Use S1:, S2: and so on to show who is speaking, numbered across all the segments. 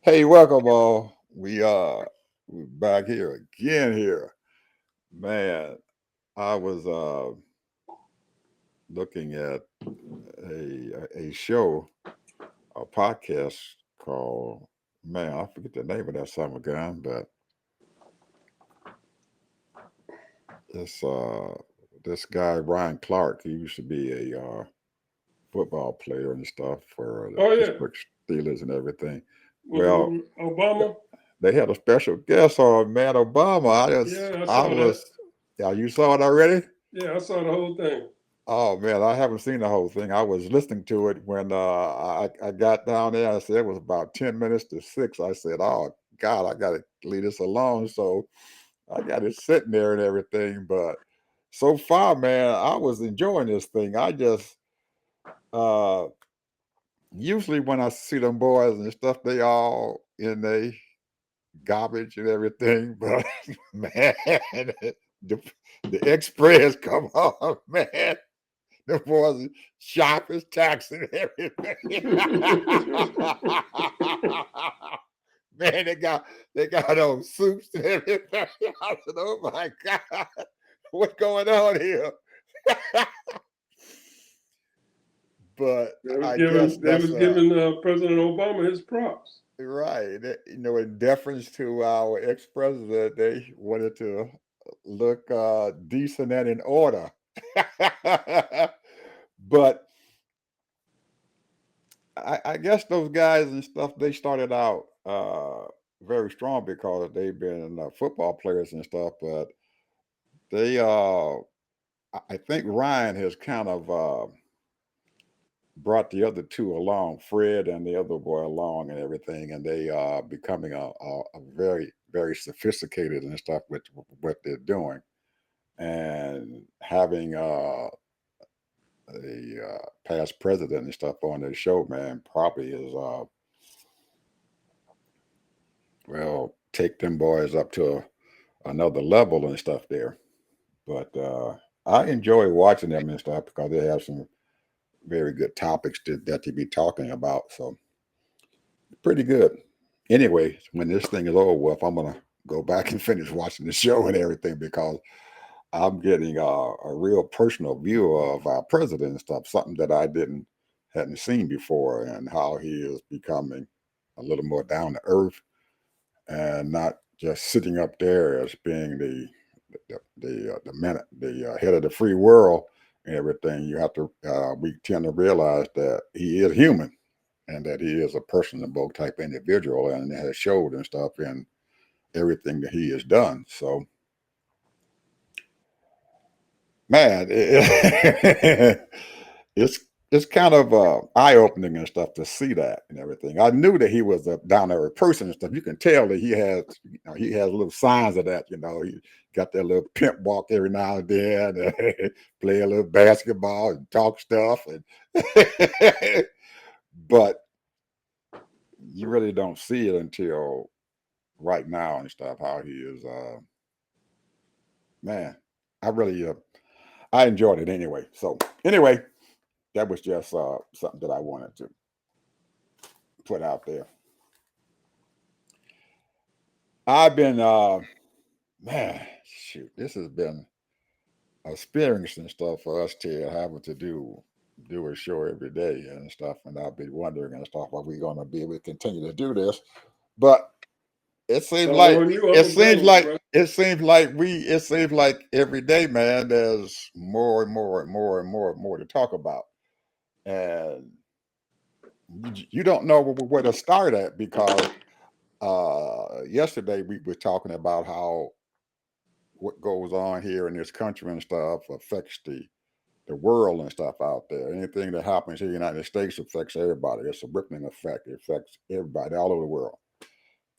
S1: Hey, welcome all. We're back here again here. Man, I was looking at a show, a podcast called, man, I forget the name of that summer gun, but this this guy Ryan Clark, he used to be a football player and stuff for the
S2: Oh yeah,
S1: Pittsburgh Steelers and everything. Well,
S2: with Obama.
S1: they had a special guest on, man, Obama.
S2: Yeah, I
S1: I
S2: saw that.
S1: was, yeah, you saw it already?
S2: Yeah, I saw the whole thing.
S1: Oh man, I haven't seen the whole thing. I was listening to it when I got down there. I said it was about 10 minutes to 6. I said, "Oh God, I got to leave this alone." So I got it sitting there and everything. But so far, man, I was enjoying this thing. I just uh usually when I see them boys and stuff, they all in they garbage and everything. But man, the, the Express, come on, man. The boys sharp as tacks and everything. Man, they got those soups and everything. I said, "Oh my God, what's going on here?" But I guess
S2: They
S1: that's
S2: was giving President Obama his props.
S1: right. In deference to our ex-president, they wanted to look decent and in order. But I guess those guys and stuff they started out very strong because they've been football players and stuff, but they I think Ryan has kind of brought the other two along, Fred and the other boy along and everything, and they are becoming a very sophisticated and stuff with what they're doing, and having the past president and stuff on their show, man, probably is well, take them boys up to another level and stuff there. But I enjoy watching them and stuff because they have some very good topics that they be talking about. So pretty good. Anyway, when this thing is over with, I'm gonna go back and finish watching the show and everything because I'm getting a real personal view of our president and stuff, something that I didn't hadn't seen before, and how he is becoming a little more down to earth and not just sitting up there as being the head of the free world and everything. You have to we tend to realize that he is human and that he is a personable type individual and has showed and stuff in everything that he has done. So man, it's it's kind of eye opening and stuff to see that and everything. I knew that he was a down to earth person and stuff. You can tell that he has little signs of that. He got that little pimp walk every now and then, play a little basketball and talk stuff, and but you really don't see it until right now and stuff. How he is, man. I really, I enjoyed it anyway. So anyway, that was just something that I wanted to put out there. I've been, man, shoot, this has been a experience and stuff for us to having to do a show every day and stuff. And I'll be wondering and stuff, are we going to be able to continue to do this? But it seems
S2: All
S1: like
S2: on you,
S1: it
S2: Uncle
S1: seems
S2: Joe,
S1: like
S2: bro.
S1: it seems like every day, man, there's more and more and more and more and more to talk about. And you don't know where to start at because yesterday we were talking about how what goes on here in this country and stuff affects the world and stuff out there. Anything that happens here in the United States affects everybody. It's a rippling effect. It affects everybody all over the world.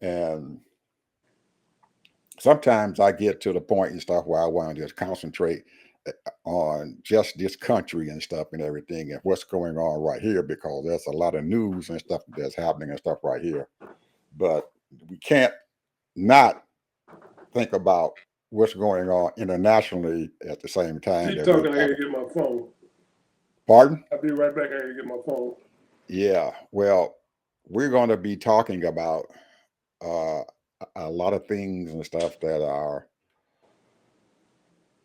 S1: And sometimes I get to the point and stuff where I want to just concentrate on just this country and stuff and everything and what's going on right here because there's a lot of news and stuff that's happening and stuff right here. But we can't not think about what's going on internationally at the same time
S2: Keep
S1: that we're
S2: talking. I gotta
S1: talking.
S2: get my phone.
S1: Pardon?
S2: I'll be right back. I gotta get my phone.
S1: Yeah. Well, we're going to be talking about uh, a lot of things and stuff that are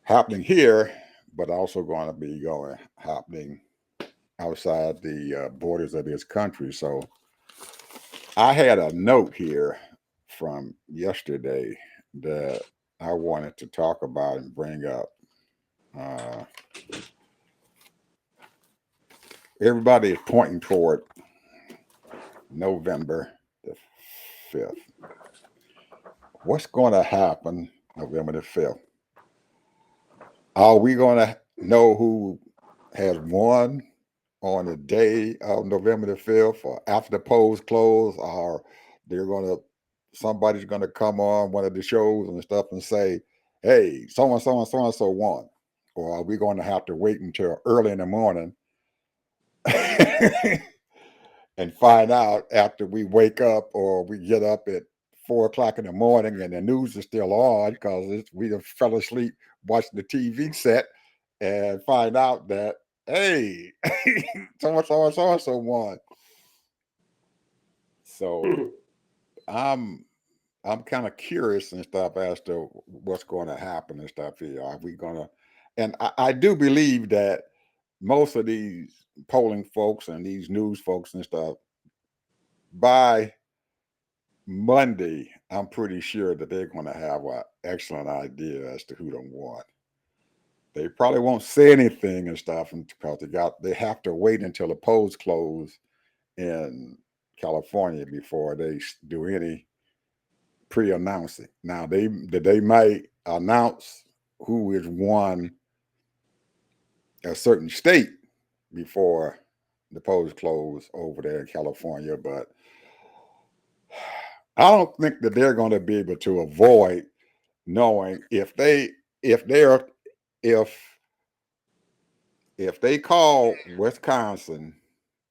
S1: happening here, but also going to be happening outside the borders of this country. So I had a note here from yesterday that I wanted to talk about and bring up. Uh, Everybody is pointing toward November the 5th. What's going to happen November the 5th? Are we going to know who has won on the day of November the 5th or after the polls close? Or somebody's going to come on one of the shows and stuff and say, hey, so and so and so and so won? Or are we going to have to wait until early in the morning and find out after we wake up or we get up at 4 o'clock in the morning and the news is still on because we have fell asleep watching the TV set and find out that, hey, so and so and so and so won. So I'm kind of curious and stuff as to what's going to happen and stuff here. Are we going to? And I do believe that most of these polling folks and these news folks and stuff, by Monday, I'm pretty sure that they're going to have an excellent idea as to who done won. They probably won't say anything and stuff because they have to wait until the polls close in California before they do any pre-announcing. Now they might announce who has won a certain state before the polls close over there in California, but I don't think that they're going to be able to avoid knowing if they call Wisconsin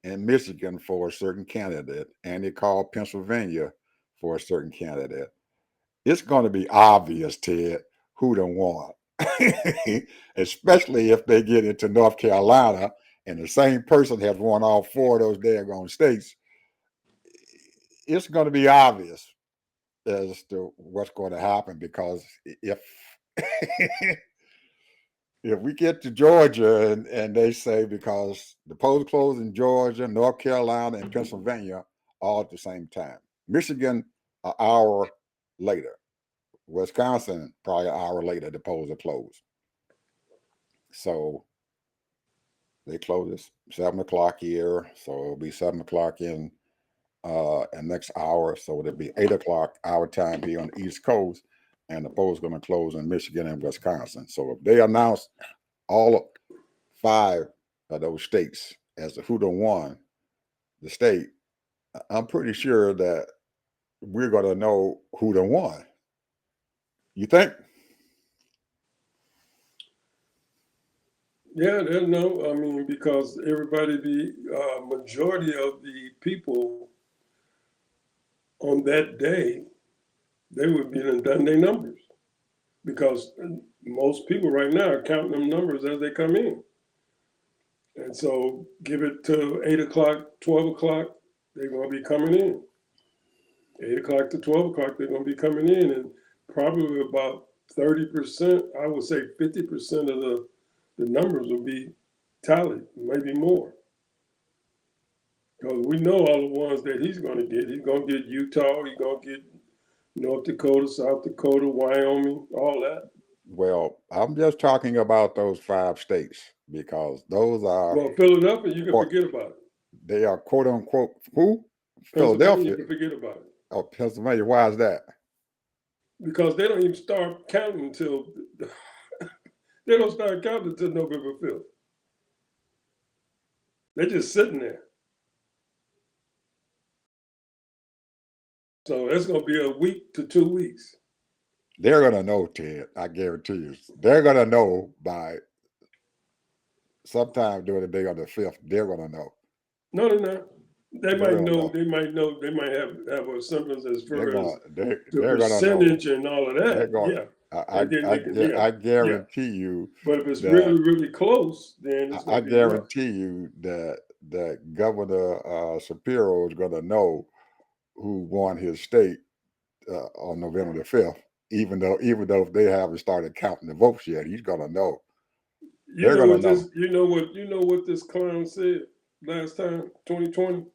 S1: and Michigan for a certain candidate and they call Pennsylvania for a certain candidate, it's going to be obvious, Ted, who done won. Especially if they get into North Carolina and the same person has won all four of those daggone states. It's going to be obvious as to what's going to happen because if if we get to Georgia and they say because the polls close in Georgia, North Carolina, and Pennsylvania all at the same time. Michigan an hour later. Wisconsin probably an hour later, the polls are closed. So they close at 7 o'clock here. So it'll be 7 o'clock in next hour. So it'll be 8 o'clock our time here on the East Coast. And the polls going to close in Michigan and Wisconsin. So if they announce all 5 of those states as to who done won the state, I'm pretty sure that we're going to know who done won. You think?
S2: Yeah, there's no, I mean, because the majority of the people on that day, they would be done their numbers. Because most people right now are counting them numbers as they come in. And so give it to 8 o'clock, 12 o'clock, they're going to be coming in. 8 o'clock to 12 o'clock, they're going to be coming in. And probably about 30%, I would say 50% of the numbers will be tallied, maybe more. Because we know all the ones that he's going to get. He's going to get Utah, he's going to get North Dakota, South Dakota, Wyoming, all that.
S1: Well, I'm just talking about those 5 states because those are.
S2: Well, Philadelphia, you can forget about it.
S1: They are quote unquote who?
S2: Pennsylvania,
S1: Philadelphia.
S2: you can forget about it.
S1: Oh, Pennsylvania. Why is that?
S2: Because they don't even start counting until they don't start counting until November 5th. They're just sitting there. So that's going to be a week to 2 weeks.
S1: They're going to know, Ted. I guarantee you. They're going to know by sometime during the day on the 5th. They're going to know.
S2: No, they're not. They might know. They might know. They might have a semblance as far as the percentage and all of that.
S1: I guarantee you.
S2: But if it's really, really close, then it's
S1: I guarantee you that that Governor Shapiro is going to know who won his state on November the 5th. Even though they haven't started counting the votes yet, he's going to know. They're going to know.
S2: You know what this clown said last time, 2020?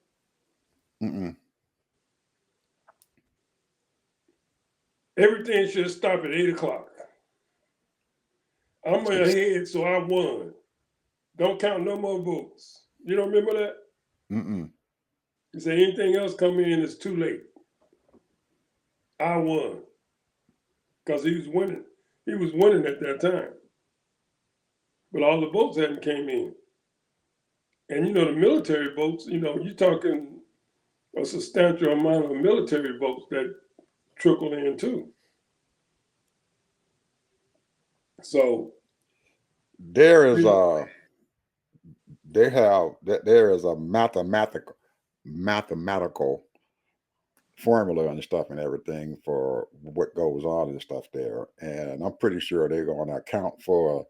S1: Mm-mm.
S2: Everything should stop at 8 o'clock. I'm ahead, so I won. Don't count no more votes. You don't remember that?
S1: Mm-mm.
S2: He said anything else come in is too late. I won. Because he was winning. He was winning at that time. But all the votes hadn't came in. And the military votes, you're talking a substantial amount of military votes that trickle in too. So
S1: there is a mathematical formula and stuff and everything for what goes on and stuff there, and I'm pretty sure they're going to account for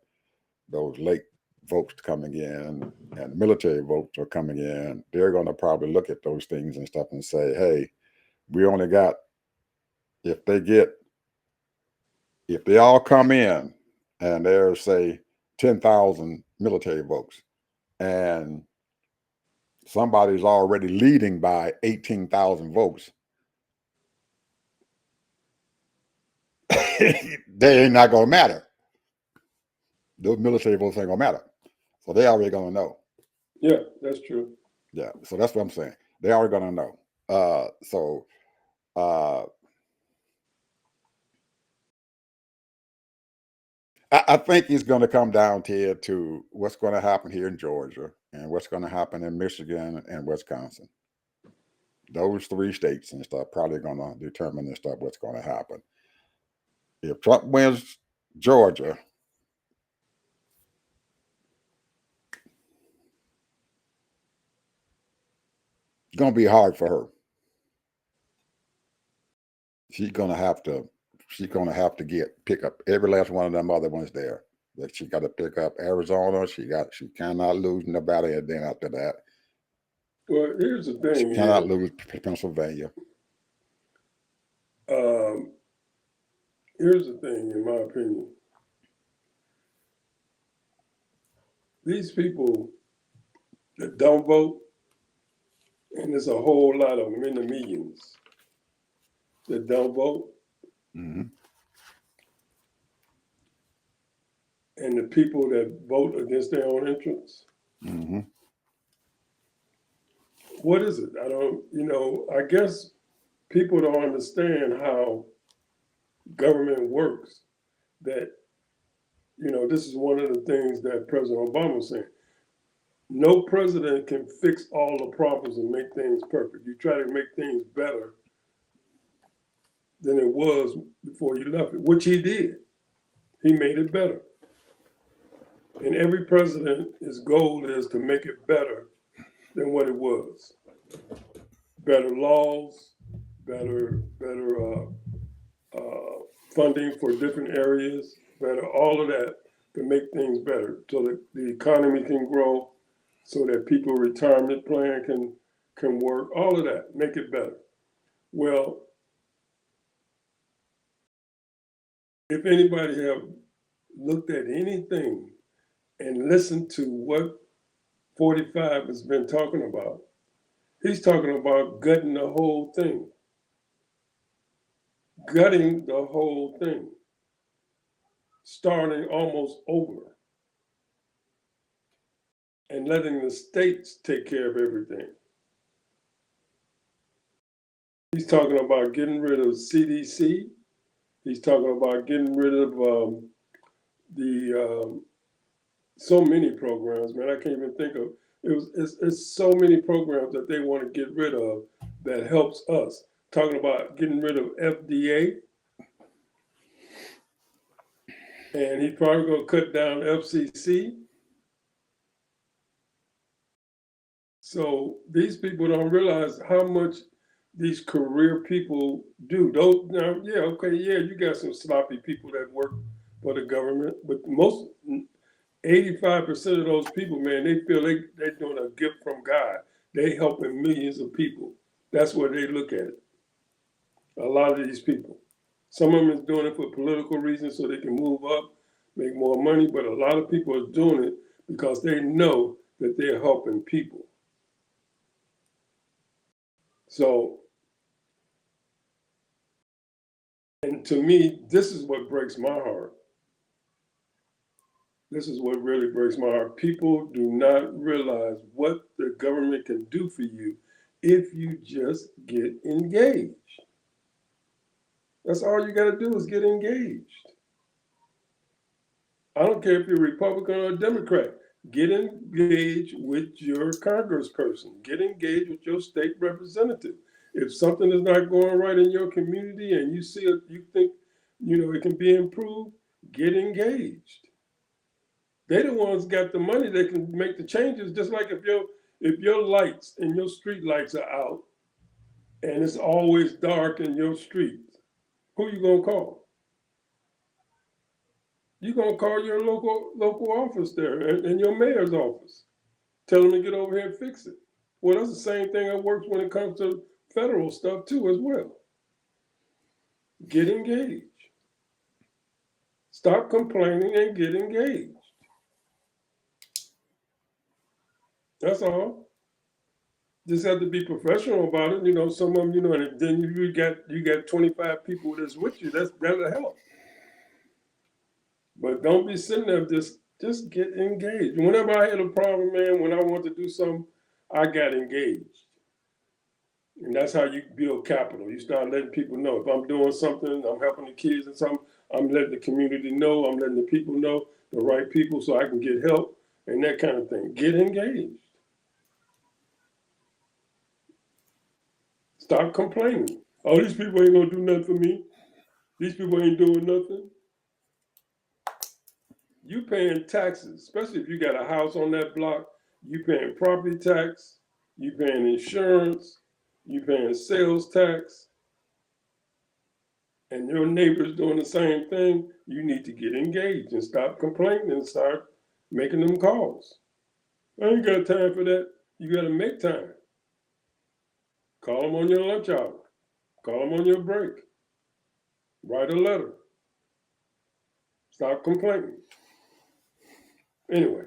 S1: those late votes coming in and military votes are coming in. They're going to probably look at those things and stuff and say, hey, we only got, if they all come in and there's say 10,000 military votes and somebody's already leading by 18,000 votes, they ain't not going to matter. Those military votes ain't going to matter. So they already going to know.
S2: Yeah, that's true.
S1: Yeah, so that's what I'm saying. They already going to know. I think it's going to come down to what's going to happen here in Georgia and what's going to happen in Michigan and Wisconsin. Those 3 states and stuff probably going to determine and stuff what's going to happen. If Trump wins Georgia, it's going to be hard for her. She's going to have to pick up every last one of them other ones there. Like she got to pick up Arizona. She cannot lose Nevada, and then after that,
S2: well, here's the thing.
S1: She cannot lose Pennsylvania.
S2: Here's the thing, in my opinion. These people that don't vote, and there's a whole lot of them in the millions that don't vote.
S1: Mm-hmm.
S2: And the people that vote against their own interests.
S1: Mm-hmm.
S2: What is it? I guess people don't understand how government works. That, this is one of the things that President Obama was saying. No president can fix all the problems and make things perfect. You try to make things better than it was before you left it, which he did. He made it better. And every president, his goal is to make it better than what it was. Better laws, better funding for different areas, better all of that to make things better so that the economy can grow, so that people's retirement plan can work, all of that, make it better. Well, if anybody have looked at anything and listened to what 45 has been talking about, he's talking about gutting the whole thing. Gutting the whole thing. Starting almost over. And letting the states take care of everything. He's talking about getting rid of CDC. He's talking about getting rid of so many programs, man. I can't even think of it's so many programs that they want to get rid of that helps us. Talking about getting rid of FDA, and he's probably going to cut down FCC. So these people don't realize how much these career people do. You got some sloppy people that work for the government, but 85% of those people, man, they feel they're doing a gift from God. They helping millions of people. That's what they look at it. A lot of these people. Some of them is doing it for political reasons so they can move up, make more money, but a lot of people are doing it because they know that they're helping people. So, and to me, this is what breaks my heart. This is what really breaks my heart. People do not realize what the government can do for you if you just get engaged. That's all you got to do is get engaged. I don't care if you're Republican or Democrat. Get engaged with your congressperson. Get engaged with your state representative. If something is not going right in your community and you see it, you think, it can be improved, get engaged. They the ones got the money that can make the changes. Just like if your lights and your street lights are out and it's always dark in your street, who you gonna call? You're gonna call your local office there and your mayor's office. Tell them to get over here and fix it. Well, that's the same thing that works when it comes to federal stuff too, as well. Get engaged. Stop complaining and get engaged. That's all. Just have to be professional about it. Some of them, and then you got 25 people that's with you. That'll help. But don't be sitting there just get engaged. Whenever I had a problem, man, when I want to do something, I got engaged. And that's how you build capital. You start letting people know. If I'm doing something, I'm helping the kids and something, I'm letting the community know, I'm letting the people know, the right people, so I can get help and that kind of thing. Get engaged. Stop complaining. Oh, these people ain't gonna do nothing for me. These people ain't doing nothing. You paying taxes, especially if you got a house on that block. You paying property tax. You paying insurance. You paying sales tax. And your neighbor's doing the same thing. You need to get engaged and stop complaining and start making them calls. I ain't got time for that. You got to make time. Call them on your lunch hour. Call them on your break. Write a letter. Stop complaining. Anyway.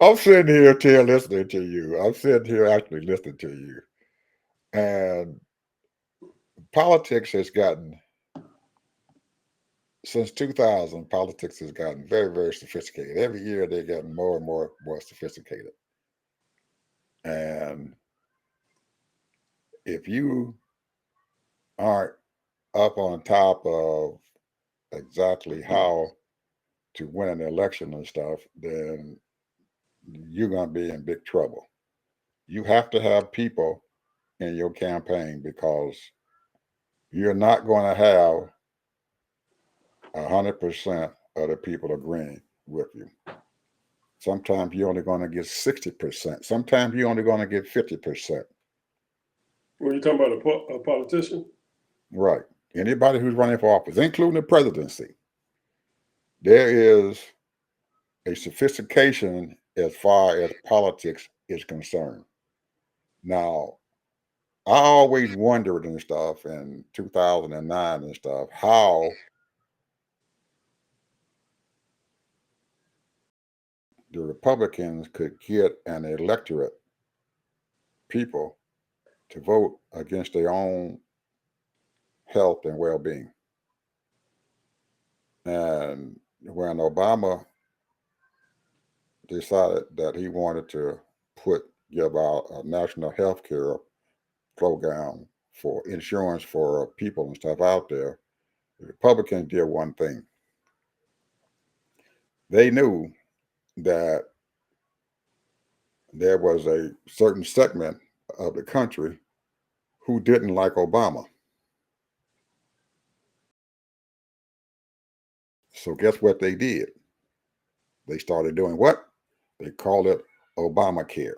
S1: I'm sitting here listening to you. I'm sitting here actually listening to you. And politics has gotten, since 2000, politics has gotten very, very sophisticated. Every year they're getting more and more sophisticated. And if you aren't up on top of exactly how to win an election and stuff, then you're going to be in big trouble. You have to have people in your campaign because you're not going to have 100% of the people agreeing with you. Sometimes you're only going to get 60%. Sometimes you're only going to get 50%.
S2: When you're talking about a politician?
S1: Right. Anybody who's running for office, including the presidency, there is a sophistication as far as politics is concerned. Now, I always wondered and stuff in 2009 and stuff, how the Republicans could get an electorate, people, to vote against their own health and well-being. And when Obama decided that he wanted to give out a national health care program for insurance for people and stuff out there, the Republicans did one thing. They knew that there was a certain segment of the country who didn't like Obama. So guess what they did? They started doing what? They called it Obamacare.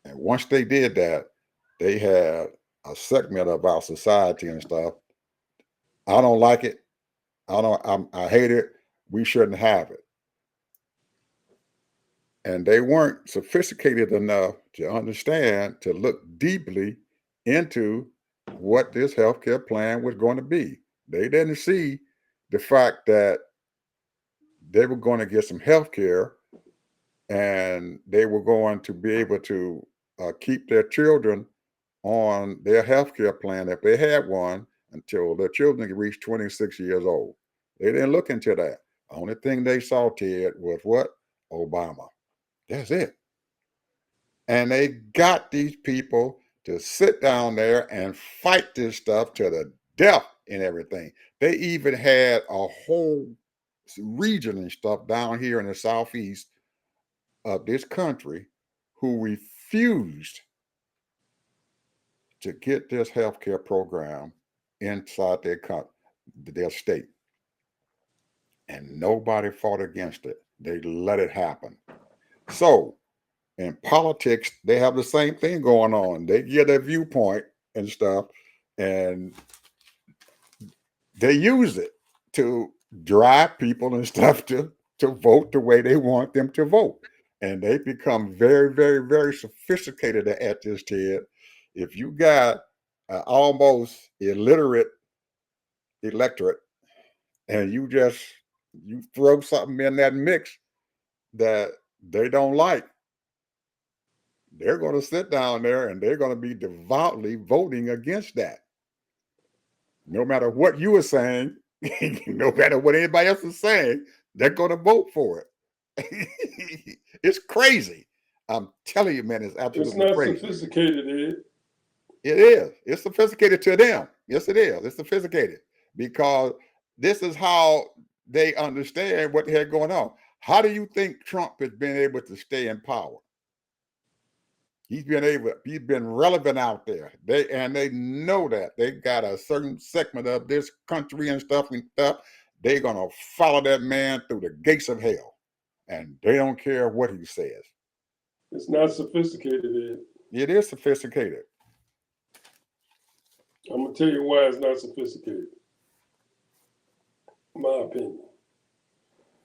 S1: And once they did that, they had a segment of our society and stuff I don't like it. I hate it. We shouldn't have it. And they weren't sophisticated enough to understand, to look deeply into what this healthcare plan was going to be. They didn't see the fact that they were going to get some health care and they were going to be able to keep their children on their health care plan if they had one until their children could reach 26 years old. They didn't look into that. Only thing they saw, Ted, was what? Obama. That's it. And they got these people to sit down there and fight this stuff to the death and everything. They even had a whole region and stuff down here in the southeast of this country who refused to get this healthcare program inside their state. And nobody fought against it. They let it happen. So in politics, they have the same thing going on. They get their viewpoint and stuff, and they use it to drive people and stuff to vote the way they want them to vote. And they become very, very, very sophisticated at this, Ted. If you got an almost illiterate electorate and you throw something in that mix that they don't like, they're going to sit down there and they're going to be devoutly voting against that. No matter what you were saying, no matter what anybody else is saying, they're going to vote for it. It's crazy. I'm telling you, man, it's
S2: It's
S1: absolutely
S2: not
S1: crazy.
S2: sophisticated, Ed.
S1: It is. It's sophisticated to them. Yes, it is. It's sophisticated because this is how they understand what the heck going on. How do you think Trump has been able to stay in power? He's been relevant out there. They know that. They've got a certain segment of this country and stuff. They're gonna follow that man through the gates of hell. And they don't care what he says.
S2: It's not sophisticated, Ed.
S1: It is sophisticated.
S2: I'm gonna tell you why it's not sophisticated. My opinion.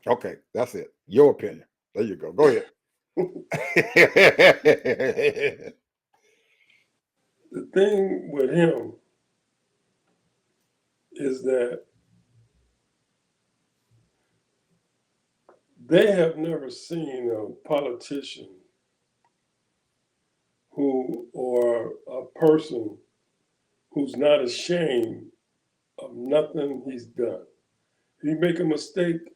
S1: Okay, that's it. Your opinion. There you go. Go ahead.
S2: The thing with him is that they have never seen a politician or a person who's not ashamed of nothing he's done. If he make a mistake,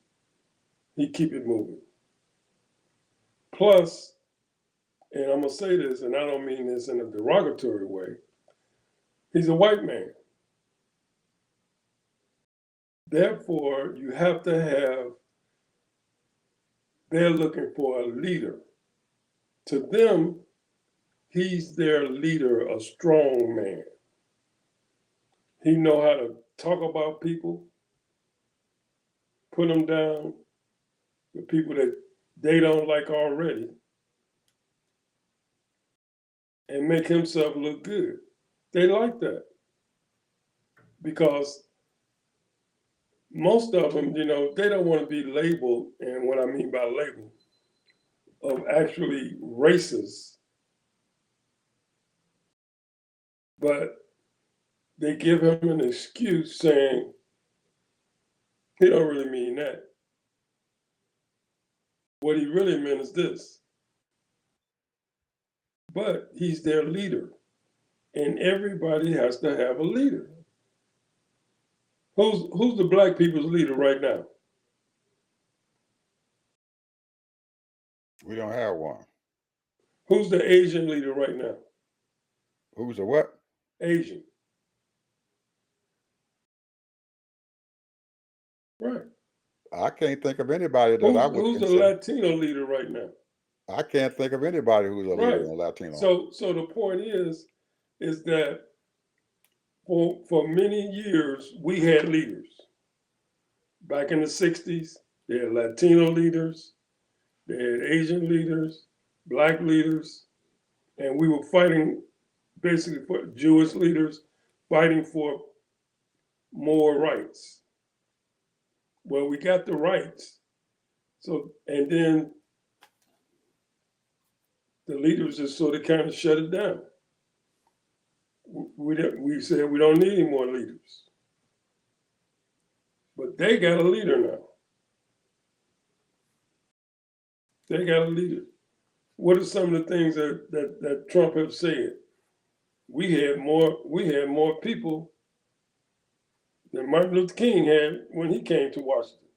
S2: he keep it moving. Plus, and I'm gonna say this, and I don't mean this in a derogatory way, he's a white man. Therefore, you have to have, they're looking for a leader. To them, he's their leader, a strong man. He know how to talk about people, put them down, the people that they don't like already, and make himself look good. They like that because most of them, they don't want to be labeled, and what I mean by label, of actually racist. But they give him an excuse saying he don't really mean that. What he really meant is this. But he's their leader, and everybody has to have a leader. Who's the black people's leader right now?
S1: We don't have one.
S2: Who's the Asian leader right now?
S1: Who's the what?
S2: Asian. Right.
S1: I can't think of anybody that I would
S2: Who's the
S1: consider.
S2: Latino leader right now?
S1: I can't think of anybody who's a leader in Latino.
S2: So the point is that for many years we had leaders. Back in the 60s, they had Latino leaders, they had Asian leaders, black leaders, and we were fighting basically for Jewish leaders, fighting for more rights. Well, we got the rights. So, and then the leaders just sort of kind of shut it down. We said we don't need any more leaders. But they got a leader now. They got a leader. What are some of the things that Trump has said? We had more people than Martin Luther King had when he came to Washington,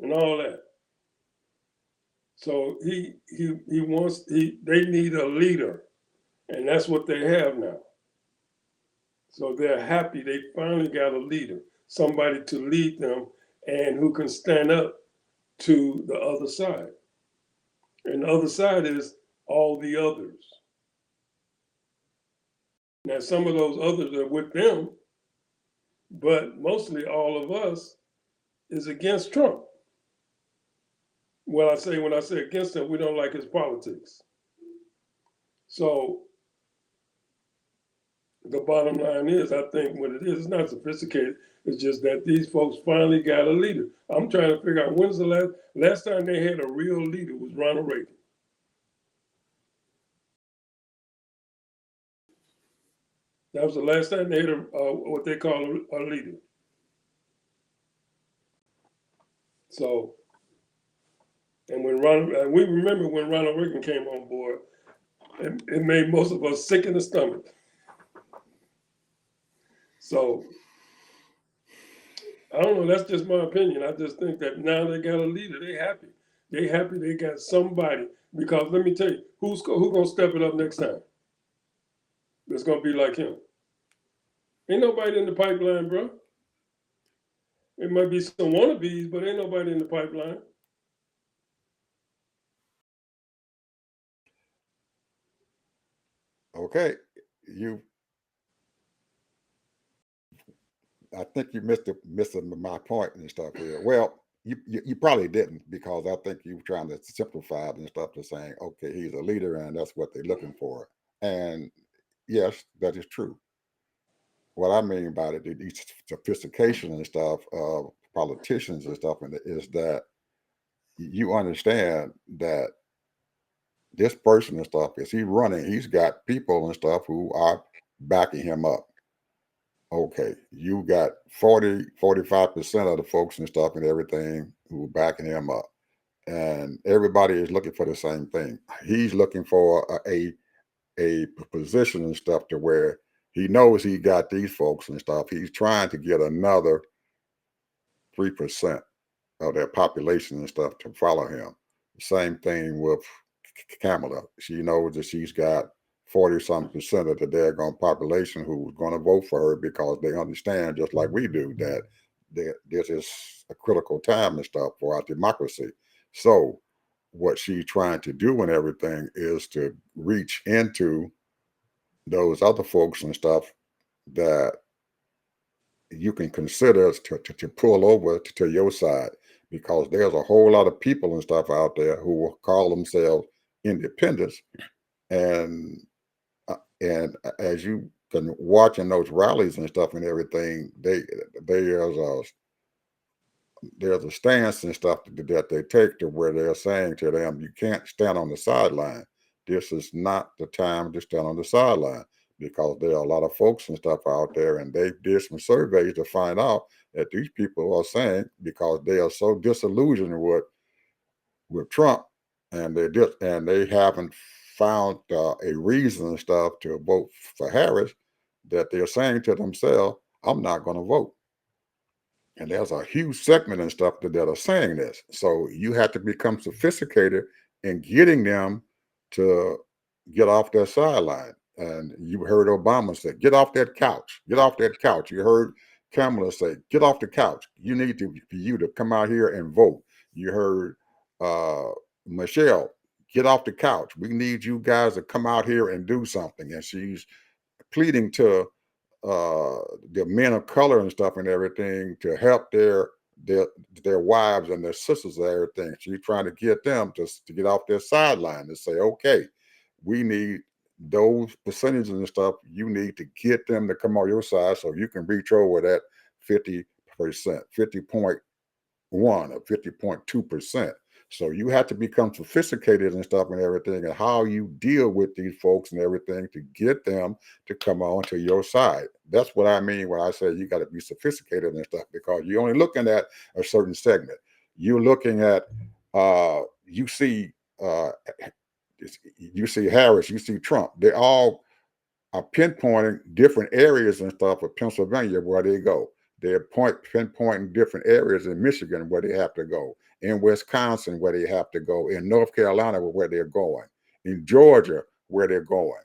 S2: and all that. So they need a leader, and that's what they have now. So they're happy they finally got a leader, somebody to lead them and who can stand up to the other side. And the other side is all the others. Now, some of those others are with them, but mostly all of us is against Trump. When I say against him, we don't like his politics. So the bottom line is, I think what it is, it's not sophisticated. It's just that these folks finally got a leader. I'm trying to figure out when's the last time they had a real leader was Ronald Reagan. That was the last time they had what they call a leader. So, and we remember when Ronald Reagan came on board, it made most of us sick in the stomach. So, I don't know, that's just my opinion. I just think that now they got a leader, they happy. They happy they got somebody, because let me tell you, who's gonna step it up next time? That's gonna be like him. Ain't nobody in the pipeline, bro. It might be some wannabes, but ain't nobody in the pipeline.
S1: Okay, I think you missing my point and stuff here. Well, you probably didn't, because I think you were trying to simplify it and stuff to saying, okay, he's a leader and that's what they're looking for. And yes, that is true. What I mean by it, the sophistication and stuff of politicians and stuff, and is that you understand that this person and stuff, is he running, he's got people and stuff who are backing him up. Okay, you got 45% of the folks and stuff and everything who are backing him up. And everybody is looking for the same thing. He's looking for a position and stuff to where he knows he got these folks and stuff. He's trying to get another 3% of their population and stuff to follow him. Same thing with Kamala. She knows that she's got 40-something% of the daggone population who's going to vote for her, because they understand, just like we do, that this is a critical time and stuff for our democracy. So what she's trying to do and everything is to reach into those other folks and stuff that you can consider to pull over to your side, because there's a whole lot of people and stuff out there who will call themselves independents. And as you can watching those rallies and stuff and everything, there's a stance and stuff that they take to where they're saying to them, you can't stand on the sideline. This is not the time to stand on the sideline, because there are a lot of folks and stuff out there, and they did some surveys to find out that these people are saying, because they are so disillusioned with Trump, and they haven't found a reason and stuff to vote for Harris, that they're saying to themselves, I'm not going to vote. And there's a huge segment and stuff that are saying this. So you have to become sophisticated in getting them to get off their sideline. And you heard Obama say, get off that couch, get off that couch. You heard Kamala say, get off the couch. You need for you to come out here and vote. You heard Michelle, get off the couch. We need you guys to come out here and do something. And she's pleading to the men of color and stuff and everything to help their wives and their sisters and everything. She's trying to get them to get off their sideline, to say, okay, we need those percentages and stuff, you need to get them to come on your side so you can reach over that 50%, 50.1 or 50.2%. So you have to become sophisticated and stuff and everything, and how you deal with these folks and everything to get them to come on to your side. That's what I mean when I say you got to be sophisticated and stuff, because you're only looking at a certain segment. You're looking at you see you see Harris, you see Trump. They all are pinpointing different areas and stuff of Pennsylvania where they go. They're pinpointing different areas in Michigan where they have to go, in Wisconsin where they have to go, in North Carolina where they're going, in Georgia where they're going,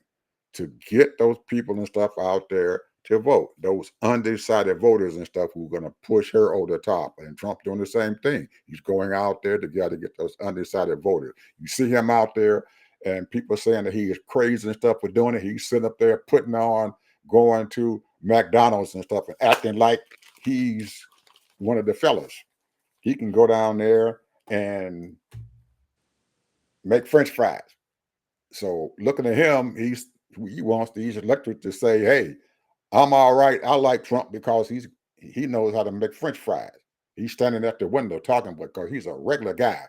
S1: to get those people and stuff out there to vote. Those undecided voters and stuff who are going to push her over the top. And Trump doing the same thing. He's going out there to get those undecided voters. You see him out there, and people saying that he is crazy and stuff for doing it. He's sitting up there putting on, going to McDonald's and stuff and acting like he's one of the fellas. He can go down there and make French fries. So looking at him, he wants these electorate to say, "Hey, I'm all right. I like Trump because he knows how to make French fries." He's standing at the window talking because he's a regular guy,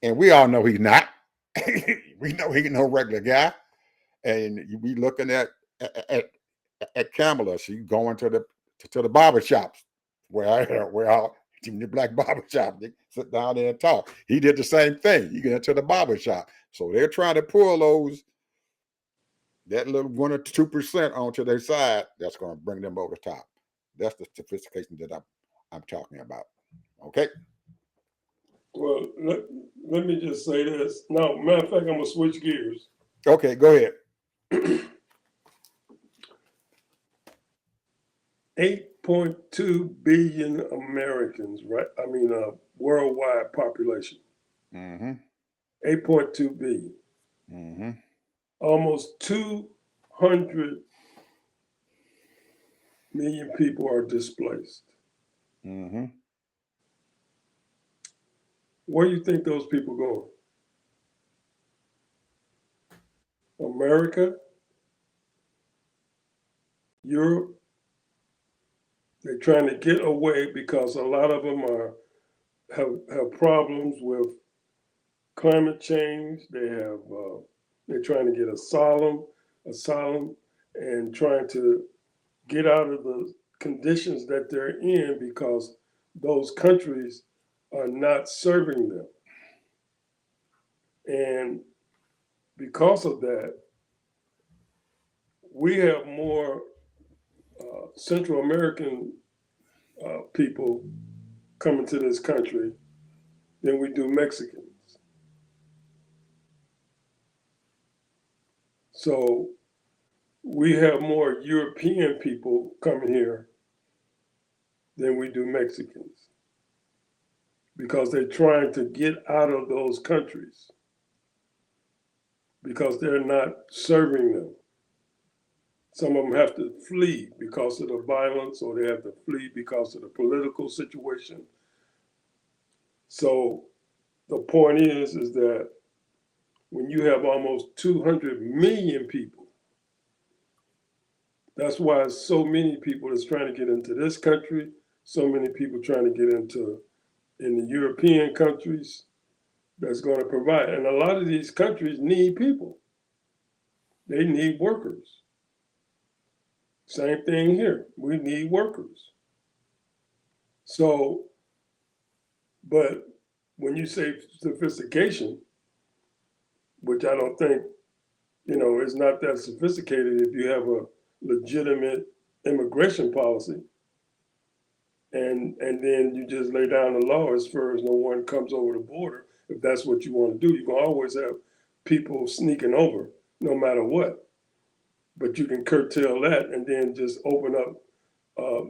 S1: and we all know he's not. We know he's no regular guy, and we looking at at Kamala. She's going to the barber shops where the black barber shop. They sit down there and talk. He did the same thing. You get into the barber shop. So they're trying to pull that little 1 or 2% onto their side. That's going to bring them over the top. That's the sophistication that I'm talking about. Okay.
S2: Well, let me just say this. No, matter of fact, I'm gonna switch gears.
S1: Okay, go ahead.
S2: 8.2 billion Americans, right? I mean, worldwide population.
S1: Mm-hmm.
S2: 8.2 billion.
S1: Mm-hmm.
S2: Almost 200 million people are displaced.
S1: Mm-hmm.
S2: Where do you think those people going? America? Europe? They're trying to get away because a lot of them have problems with climate change. They're trying to get asylum, and trying to get out of the conditions that they're in because those countries are not serving them. And because of that, we have more Central American people coming to this country than we do Mexicans. So we have more European people coming here than we do Mexicans because they're trying to get out of those countries because they're not serving them. Some of them have to flee because of the violence, or they have to flee because of the political situation. So the point is that when you have almost 200 million people, that's why so many people is trying to get into this country, so many people trying to get in the European countries that's going to provide. And a lot of these countries need people. They need workers. Same thing here. We need workers. So, but when you say sophistication, which I don't think, is not that sophisticated if you have a legitimate immigration policy, and then you just lay down the law as far as no one comes over the border. If that's what you want to do, you can always have people sneaking over no matter what. But you can curtail that and then just open up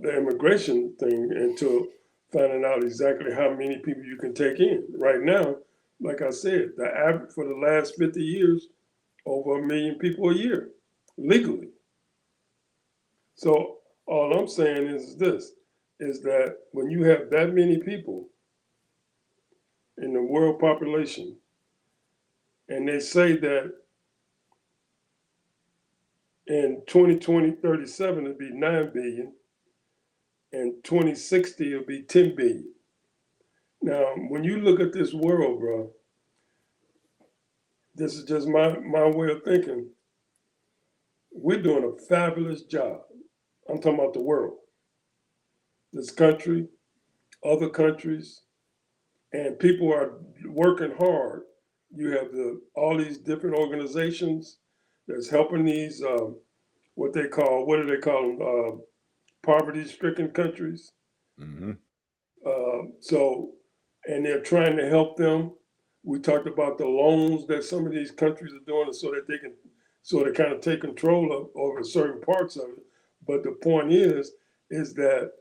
S2: the immigration thing until finding out exactly how many people you can take in. Right now, like I said, the average for the last 50 years, over 1 million people a year, legally. So all I'm saying is this, is that when you have that many people in the world population, and they say that In 2020, 37 it'll be 9 billion, and 2060 it'll be 10 billion. Now, when you look at this world, bro, this is just my way of thinking. We're doing a fabulous job. I'm talking about the world, this country, other countries, and people are working hard. You have all these different organizations that's helping these what do they call them? Poverty-stricken countries.
S1: Hmm.
S2: So, and they're trying to help them. We talked about the loans that some of these countries are doing so that they can sort of kind of take control of over certain parts of it. But the point is that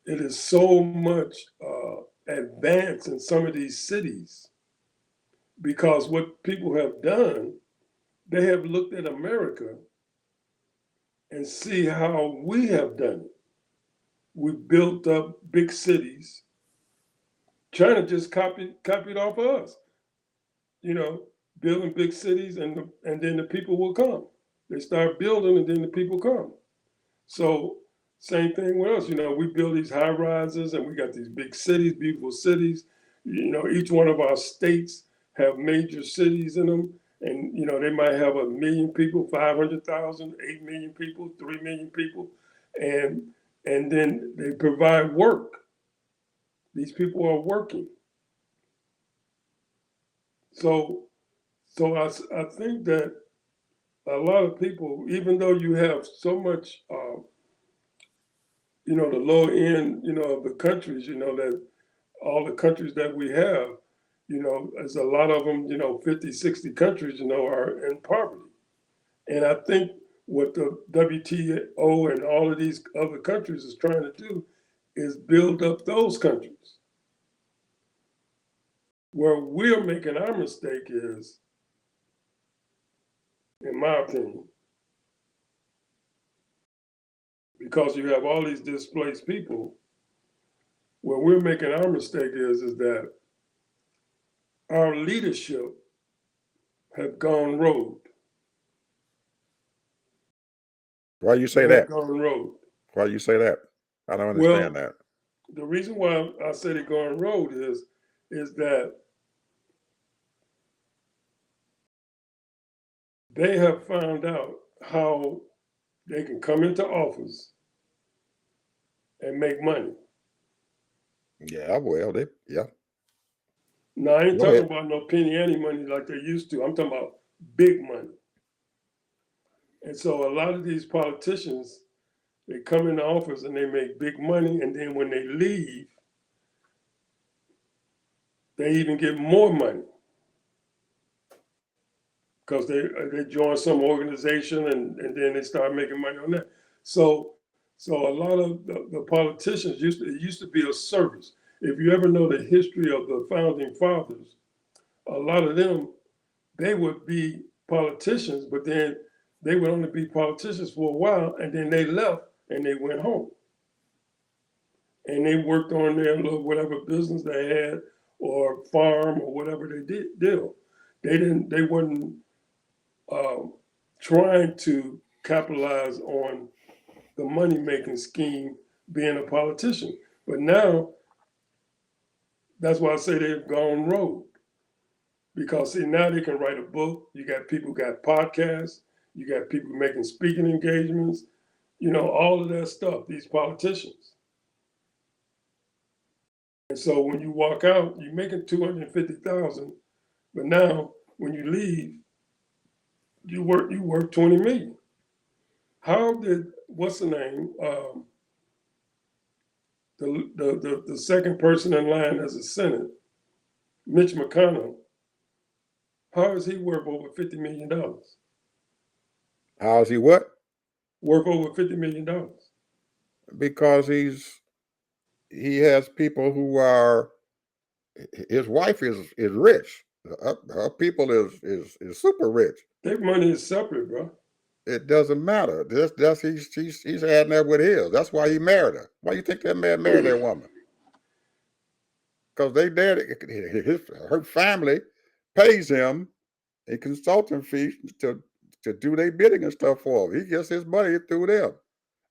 S2: it is so much advanced in some of these cities because what people have done, they have looked at America and see how we have done it. We built up big cities. China just copied it off of us. You know, building big cities, and then the people will come. They start building, and then the people come. So same thing with us. You know, we build these high rises, and we got these big cities, beautiful cities. You know, each one of our states have major cities in them, and you know they might have 1 million people, 500,000, 8 million people, 3 million people, and then they provide work. These people are working. So I think that a lot of people, even though you have so much, you know, the low end, you know, of the countries, you know, that all the countries that we have, you know, there's a lot of them, you know, 50, 60 countries, you know, are in poverty. And I think what the WTO and all of these other countries is trying to do is build up those countries. Where we're making our mistake is, in my opinion, because you have all these displaced people, where we're making our mistake is that our leadership have gone rogue.
S1: Why you say
S2: They have
S1: that?
S2: gone rogue.
S1: Why you say that? I don't
S2: Well,
S1: understand that.
S2: the reason why I say they're going rogue is that they have found out how they can come into office and make money.
S1: Yeah, well, yeah.
S2: Now, I ain't
S1: Go
S2: talking
S1: ahead.
S2: about no penny ante money like they used to. I'm talking about big money. And so a lot of these politicians, they come into office and they make big money, and then when they leave, they even get more money because they join some organization and then they start making money on that. So a lot of the politicians it used to be a service. If you ever know the history of the founding fathers, a lot of them, they would be politicians, but then they would only be politicians for a while, and then they left and they went home. And they worked on their little whatever business they had or farm or whatever they did. They weren't trying to capitalize on the money making scheme being a politician. But now that's why I say they've gone rogue. Because see, now they can write a book. You got people got podcasts, you got people making speaking engagements, you know, all of that stuff, these politicians. And so when you walk out, you're making 250,000, but now when you leave, you work 20 million. How did what's the name? The second person in line as a Senate, Mitch McConnell, how is he worth over $50 million?
S1: How's he what?
S2: Worth over $50 million.
S1: Because he has people who are, his wife is rich. Her people is super rich.
S2: Their money is separate, bro.
S1: It doesn't matter. That's he's adding that with his. That's why he married her. Why you think that man married that woman? Because her family pays him a consulting fee to to do their bidding and stuff for him. He gets his money through them,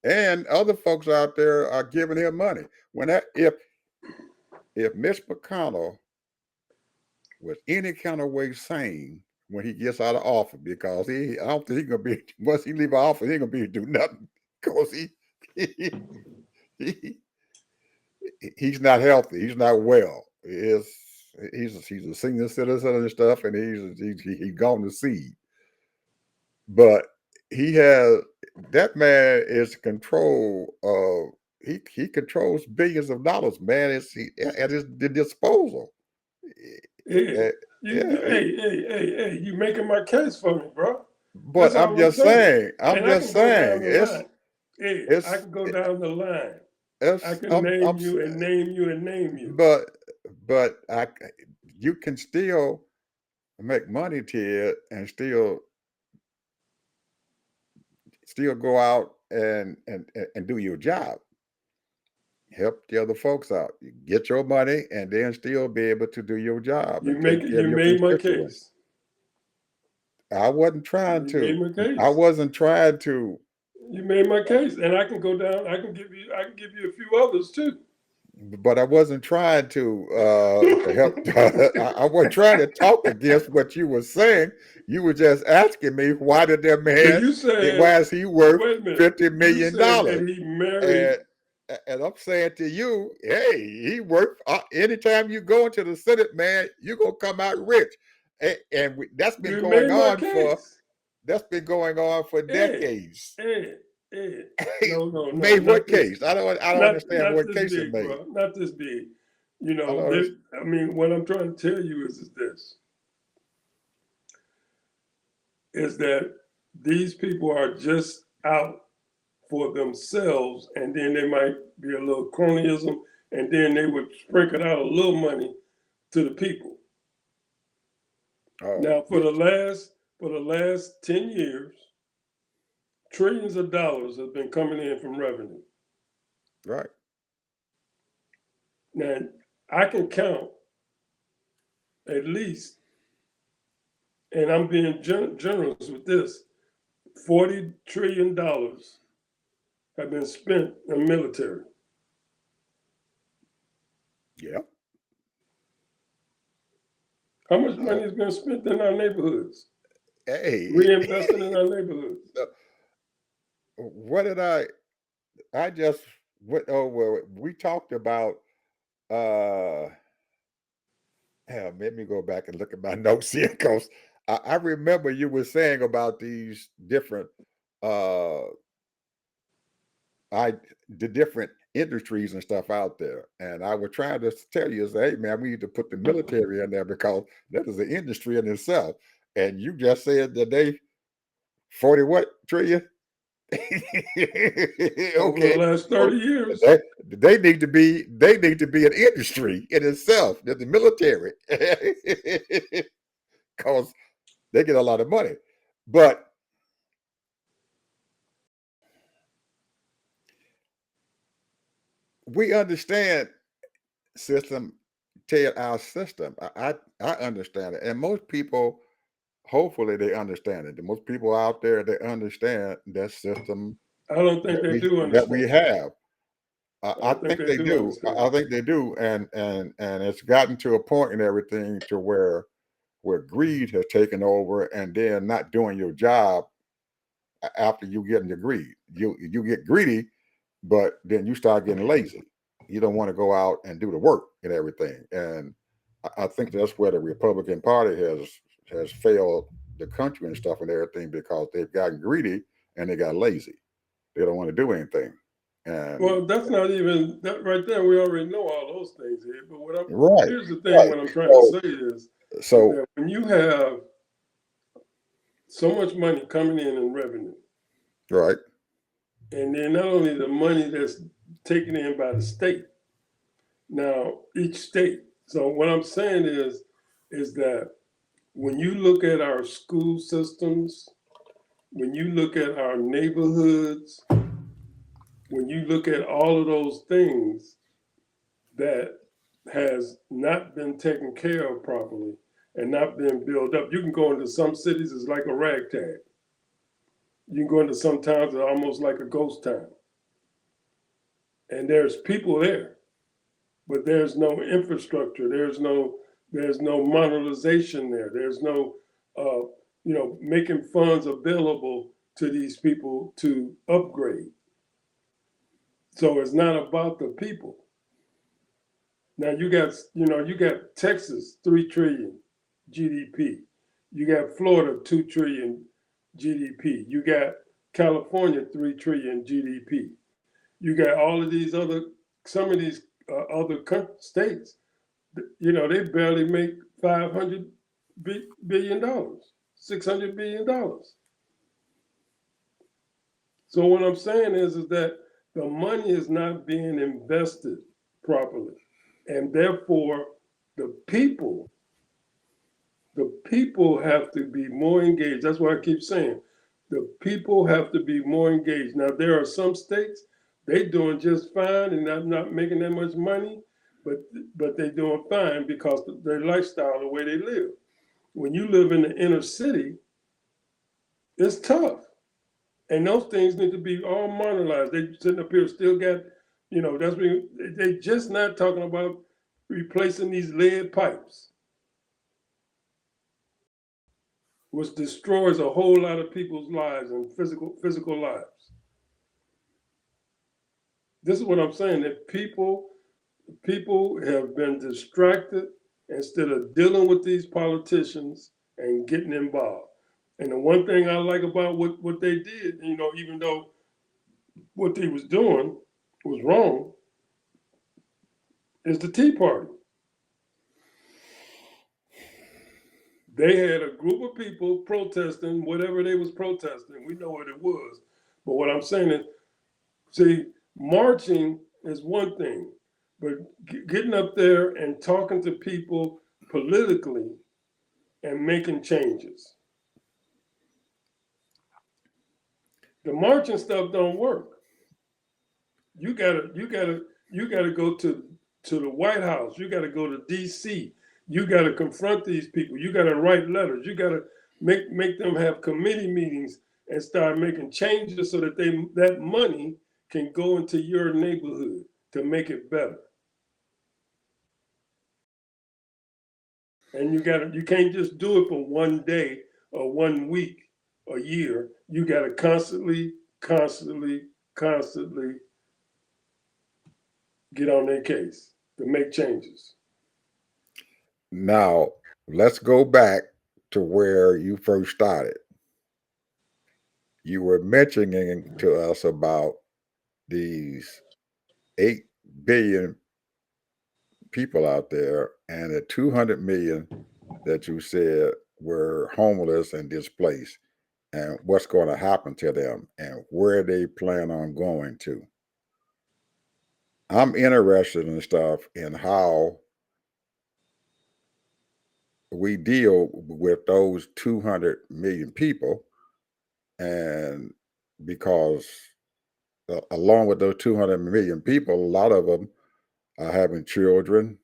S1: and other folks out there are giving him money. When that if Mitch McConnell was any kind of way sane when he gets out of office, because I don't think he's gonna be once he leave office, he ain't gonna be able to do nothing because he, he he's not healthy. He's not well. He's a senior citizen and stuff, and he's gone to seed. But he has that man is control of he controls billions of dollars. Man, at his disposal.
S2: Yeah.
S1: Yeah,
S2: Hey, you making my case for me, bro.
S1: but I'm just saying. I'm
S2: And
S1: just saying.
S2: I can go down the line. I
S1: It's
S2: can name you and name you and name you.
S1: But you can still make money to it and still go out and do your job. Help the other folks out. You get your money and then still be able to do your job
S2: You
S1: and take care of
S2: you
S1: your
S2: made my
S1: constituents.
S2: case.
S1: I wasn't trying
S2: You
S1: to.
S2: made my case.
S1: I wasn't trying to.
S2: You made my case, and I can go down. I can give you a few others too.
S1: But I wasn't trying to help. I wasn't trying to talk against what you were saying. You were just asking me why did that
S2: But
S1: man?
S2: you said,
S1: Why is he worth
S2: wait a minute.
S1: $50
S2: You
S1: million?
S2: said that he married.
S1: And I'm saying to you, hey, he worth. Anytime you go into the Senate, man, you're gonna come out rich. That's been
S2: You
S1: going
S2: made my
S1: on
S2: case.
S1: that's been going on for decades.
S2: No.
S1: Made
S2: not
S1: what
S2: this-
S1: case? I don't
S2: Not,
S1: understand
S2: not
S1: what
S2: this
S1: case it
S2: big,
S1: made.
S2: bro. Not this big. You
S1: I
S2: know,
S1: don't
S2: I mean, what I'm trying to tell you is this: is that these people are just out for themselves, and then they might be a little cronyism, and then they would sprinkle out a little money to the people.
S1: Oh,
S2: Now, for the last 10 years, trillions of dollars have been coming in from revenue.
S1: right.
S2: Now, I can count at least, and I'm being generous with this, $40 trillion have been spent in military.
S1: Yeah.
S2: How much money has been spent in our neighborhoods?
S1: Hey,
S2: Reinvesting in our neighborhoods.
S1: what did I just went over? We talked about. Let me go back and look at my notes here, because I remember you were saying about these different uh the different industries and stuff out there. And I was trying to tell you, say, hey man, we need to put the military in there because that is an industry in itself. And you just said that they 40 what trillion?
S2: Over the
S1: Okay.
S2: last 30 years.
S1: They need to be an industry in itself. The military. Because they get a lot of money. But we understand our system. I understand it. And most people, hopefully they understand it. And most people out there, they understand that system
S2: I don't think they do understand.
S1: that we have. I think they do.
S2: Understand.
S1: I think they do. And it's gotten to a point in everything to where greed has taken over, and then not doing your job after you getting your greed. You get greedy, but then you start getting lazy. You don't want to go out and do the work and everything. And I think that's where the Republican Party has failed the country and stuff and everything, because they've gotten greedy and they got lazy. They don't want to do anything. And
S2: well, that's not even that right there. We already know all those things here. But here's the thing:
S1: right.
S2: what I'm trying to say is
S1: so
S2: that when you have so much money coming in revenue,
S1: right,
S2: and then not only the money that's taken in by the state, now each state. So what I'm saying is that when you look at our school systems, when you look at our neighborhoods, when you look at all of those things that has not been taken care of properly and not been built up, you can go into some cities, it's like a ragtag. You can go into some towns that are almost like a ghost town. And there's people there, but there's no infrastructure. There's no monetization there. There's no making funds available to these people to upgrade. So it's not about the people. Now you got Texas 3 trillion GDP. You got Florida 2 trillion GDP. You got California 3 trillion GDP. You got all of these some of these other states. They barely make $500 billion, $600 billion. So what I'm saying is that the money is not being invested properly, and therefore the people have to be more engaged. That's why I keep saying the people have to be more engaged. Now there are some states they doing just fine and not making that much money, but they doing fine because of their lifestyle, the way they live. When you live in the inner city, it's tough. And those things need to be all modernized. They sitting up here still got, that's when they just not talking about replacing these lead pipes, which destroys a whole lot of people's lives and physical lives. This is what I'm saying, that people have been distracted instead of dealing with these politicians and getting involved. And the one thing I like about what they did, even though what they was doing was wrong, is the Tea Party. They had a group of people protesting whatever they was protesting. We know what it was. But what I'm saying is, see, marching is one thing, but getting up there and talking to people politically and making changes. The marching stuff don't work. You gotta go to the White House. You gotta go to DC. You gotta confront these people. You gotta write letters. You gotta make them have committee meetings and start making changes so that that money can go into your neighborhood to make it better. And you can't just do it for one day or 1 week or year. You gotta constantly get on their case to make changes.
S1: Now, let's go back to where you first started. You were mentioning to us about these 8 billion people out there and the 200 million that you said were homeless and displaced, and what's going to happen to them and where they plan on going to. I'm interested in stuff in how we deal with those 200 million people, and because along with those 200 million people, a lot of them are having children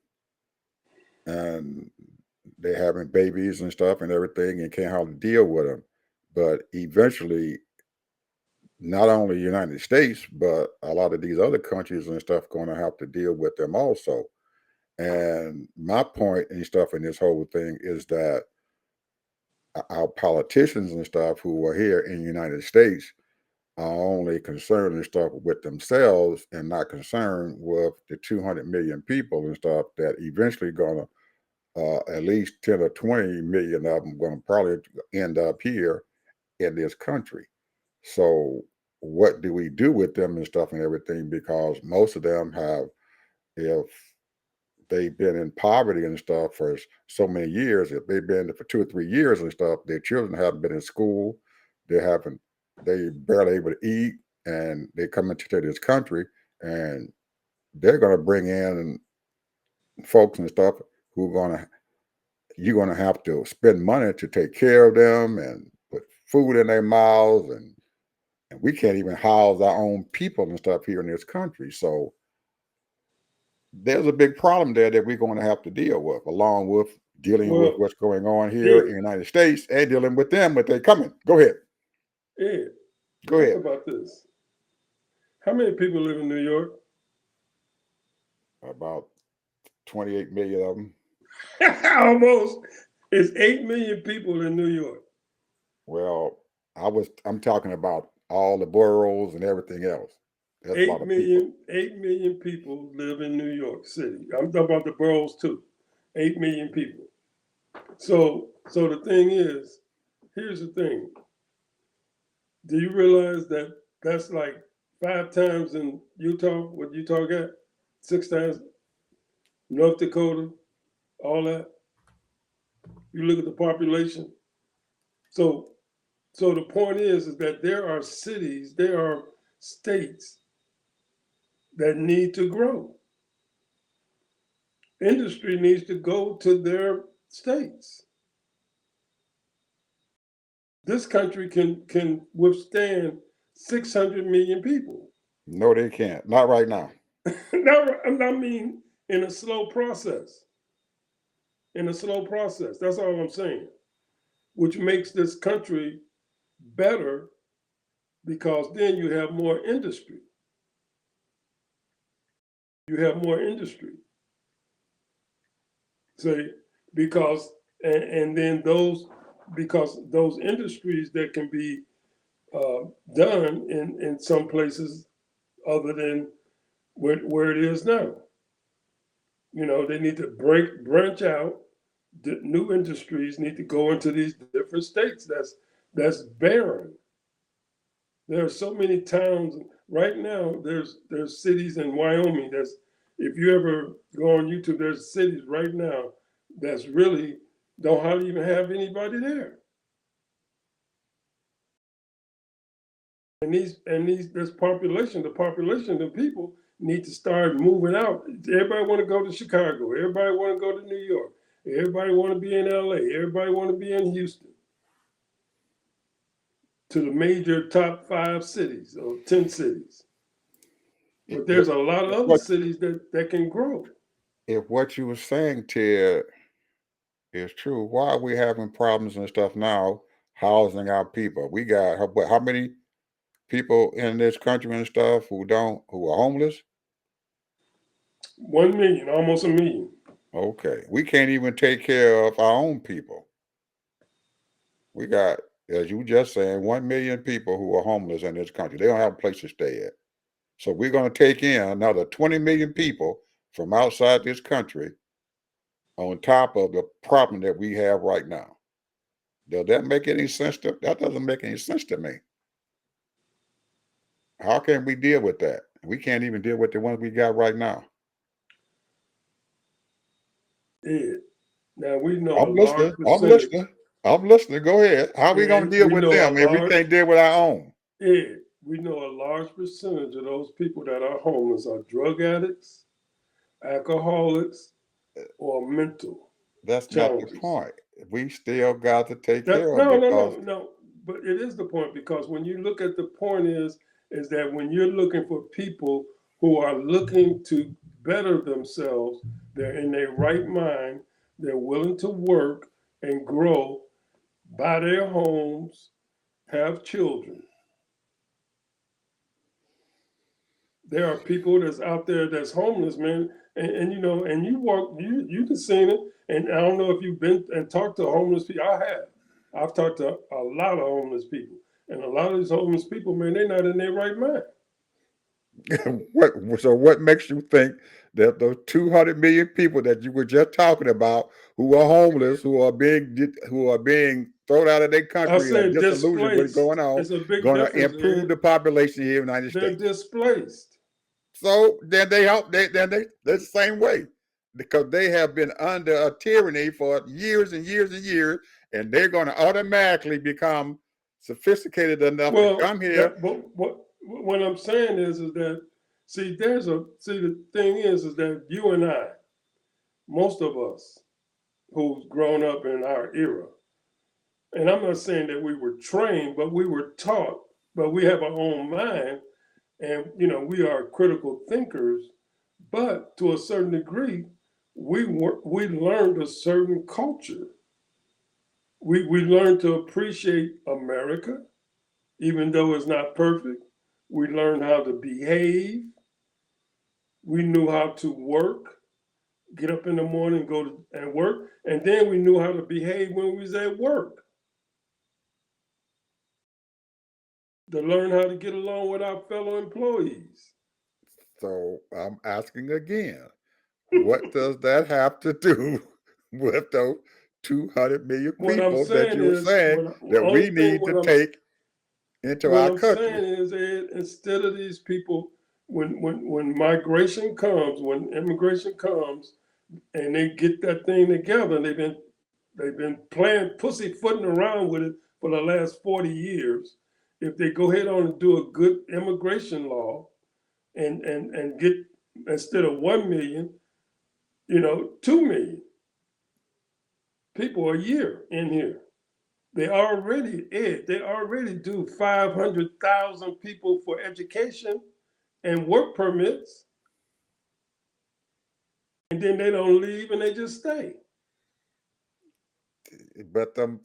S1: and they're having babies and stuff and everything and can't hardly deal with them. But eventually, not only the United States, but a lot of these other countries and stuff going to have to deal with them also. And my point and stuff in this whole thing is that our politicians and stuff who are here in the United States are only concerned and stuff with themselves and not concerned with the 200 million people and stuff that eventually going to at least 10 or 20 million of them going to probably end up here in this country. So what do we do with them and stuff and everything? Because most of them have, if they've been in poverty and stuff for so many years, if they've been for 2 or 3 years and stuff, their children haven't been in school, they barely able to eat, and they come into this country and they're going to bring in folks and stuff who are going to, you're going to have to spend money to take care of them and put food in their mouths, and we can't even house our own people and stuff here in this country. So there's a big problem there that we're going to have to deal with, along with dealing with what's going on here in the United States and dealing with them when they're coming. Go ahead.
S2: Yeah.
S1: Go
S2: Think
S1: ahead.
S2: about this. How many people live in New York?
S1: About 28 million of them.
S2: Almost. It's 8 million people in New York.
S1: Well, I'm talking about all the boroughs and everything else. That's a lot
S2: 8
S1: of people.
S2: million, 8 million people live in New York City. I'm talking about the boroughs too. 8 million people. So the thing is, here's the thing. Do you realize that that's like 5 times in Utah, what Utah got? 6 times North Dakota, all that. You look at the population. So the point is that there are cities, there are states that need to grow. Industry needs to go to their states. This country can withstand 600 million people.
S1: No, they can't. Not right now.
S2: Now, I mean, in a slow process. In a slow process. That's all I'm saying. Which makes this country better because then you have more industry. You have more industry. See, because and then because those industries that can be done in some places other than where it is now. You know, they need to branch out. The new industries need to go into these different states. That's barren. There are so many towns right now. There's cities in Wyoming. If you ever go on YouTube, there's cities right now that's really don't hardly even have anybody there. And this population, the people need to start moving out. Everybody want to go to Chicago. Everybody want to go to New York. Everybody want to be in LA. Everybody want to be in Houston. To the major top 5 cities or 10 cities. But there's a lot of other cities that can grow.
S1: If what you were saying, Ted, is true, why are we having problems and stuff now housing our people? We got how many people in this country and stuff who are homeless?
S2: 1 million, almost a million.
S1: Okay. We can't even take care of our own people. We got, as you just saying, 1 million people who are homeless in this country. They don't have a place to stay at. So we're going to take in another 20 million people from outside this country on top of the problem that we have right now. Does that make any sense? That doesn't make any sense to me. How can we deal with that? We can't even deal with the ones we got right now.
S2: Yeah. Now we know
S1: I'm
S2: a large
S1: listening. I'm
S2: percentage.
S1: listening. I'm listening. Go ahead. How are we going to deal with them if we can't deal with our own?
S2: Yeah, we know a large percentage of those people that are homeless are drug addicts, alcoholics, or mental.
S1: That's
S2: challenges.
S1: not the point. We still got to take
S2: That,
S1: care of it.
S2: No. But it is the point because when you look at the point is that when you're looking for people who are looking to better themselves, they're in their right mind, they're willing to work and grow, buy their homes, have children. There are people that's out there that's homeless, man, and you know, and you've seen it, and I don't know if you've been and talked to homeless people. I have. I've talked to a lot of homeless people, and a lot of these homeless people, man, they're not in their right mind.
S1: What makes you think that those 200 million people that you were just talking about who are homeless, who are being thrown out of their country and disillusioned what's going on, going to improve the population here in the United States?
S2: They're displaced.
S1: So then they're the same way because they have been under a tyranny for years and years and years, and they're going to automatically become sophisticated enough to come here.
S2: But what I'm saying is that the thing is that you and I, most of us who've grown up in our era, and I'm not saying that we were trained, but we were taught, but we have our own mind, and you know we are critical thinkers, but to a certain degree, we learned a certain culture. We learned to appreciate America. Even though it's not perfect, we learned how to behave. We knew how to work, get up in the morning, go to, and work, and then we knew how to behave when we was at work. To learn how to get along with our fellow employees.
S1: So I'm asking again, what does that have to do with those 200 million
S2: What I'm
S1: people that
S2: saying
S1: you were
S2: is,
S1: saying that we
S2: only thing
S1: need to take into
S2: what
S1: our
S2: I'm
S1: country?
S2: saying is, Ed, instead of these people, when migration comes, when immigration comes, and they get that thing together, and they've been playing pussyfooting around with it for the last 40 years. If they go ahead on and do a good immigration law and get, instead of 1 million, 2 million people a year in here. They already, Ed, they already do 500,000 people for education and work permits, and then they don't leave and they just stay.
S1: But them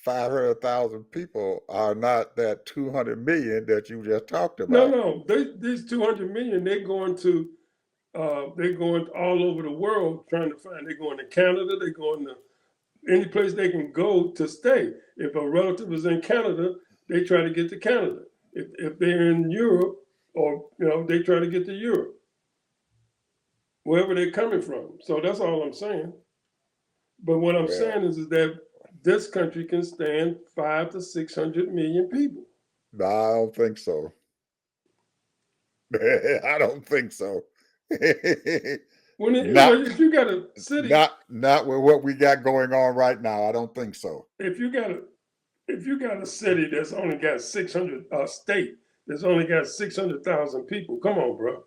S1: 500,000 people are not that 200 million that you just talked about.
S2: No, these 200 million, they're going all over the world trying to find. They're going to Canada. They're going to any place they can go to stay. If a relative is in Canada, they try to get to Canada. If they're in Europe, or they try to get to Europe, wherever they're coming from. So that's all I'm saying. But what I'm
S1: Well,
S2: saying is that this country can stand 500 to 600 million people.
S1: no, I don't think so. I don't think so.
S2: When
S1: not
S2: if you got a city,
S1: not with what we got going on right now. I don't think so.
S2: if you got a if you got a city that's only got 600, state that's only got 600,000 people, come on, bro.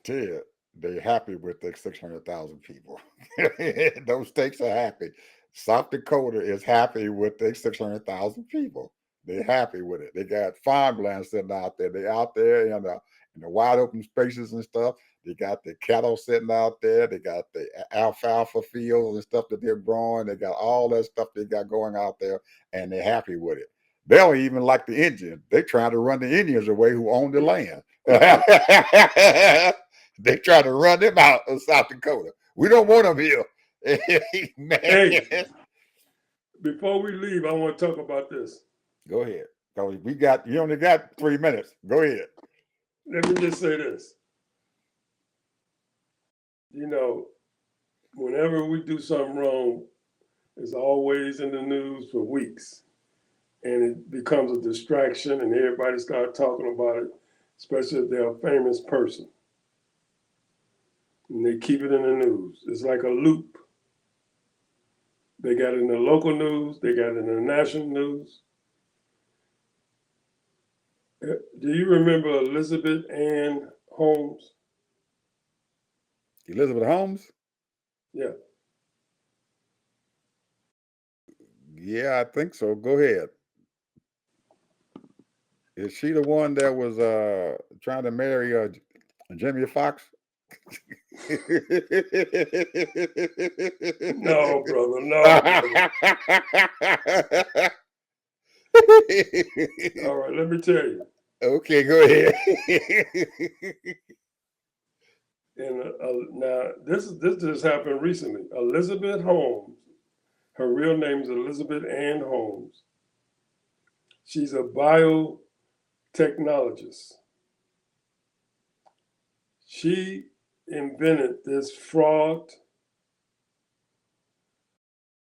S1: Ted, they're happy with the 600,000 people. Those states are happy. South Dakota is happy with the 600,000 people. They're happy with it. They got farmland sitting out there. They're out there in the wide open spaces and stuff. They got the cattle sitting out there. They got the alfalfa fields and stuff that they're growing. They got all that stuff they got going out there, and they're happy with it. They don't even like the Indians. They're trying to run the Indians away who own the land. They try to run them out of South Dakota. We don't want them here. Man.
S2: Hey, before we leave, I want to talk about this.
S1: Go ahead. You only got 3 minutes. Go ahead.
S2: Let me just say this. Whenever we do something wrong, it's always in the news for weeks. And it becomes a distraction, and everybody starts talking about it, especially if they're a famous person. And they keep it in the news. It's like a loop. They got it in the local news, they got it in the national news. Do you remember Elizabeth Ann Holmes?
S1: Elizabeth Holmes?
S2: Yeah.
S1: Yeah, I think so. Go ahead. Is she the one that was trying to marry Jimmy Fox?
S2: No, brother. No, brother. All right, let me tell you.
S1: Okay, go ahead.
S2: And now this just happened recently. Elizabeth Holmes, her real name is Elizabeth Ann Holmes. She's a biotechnologist. She invented this fraud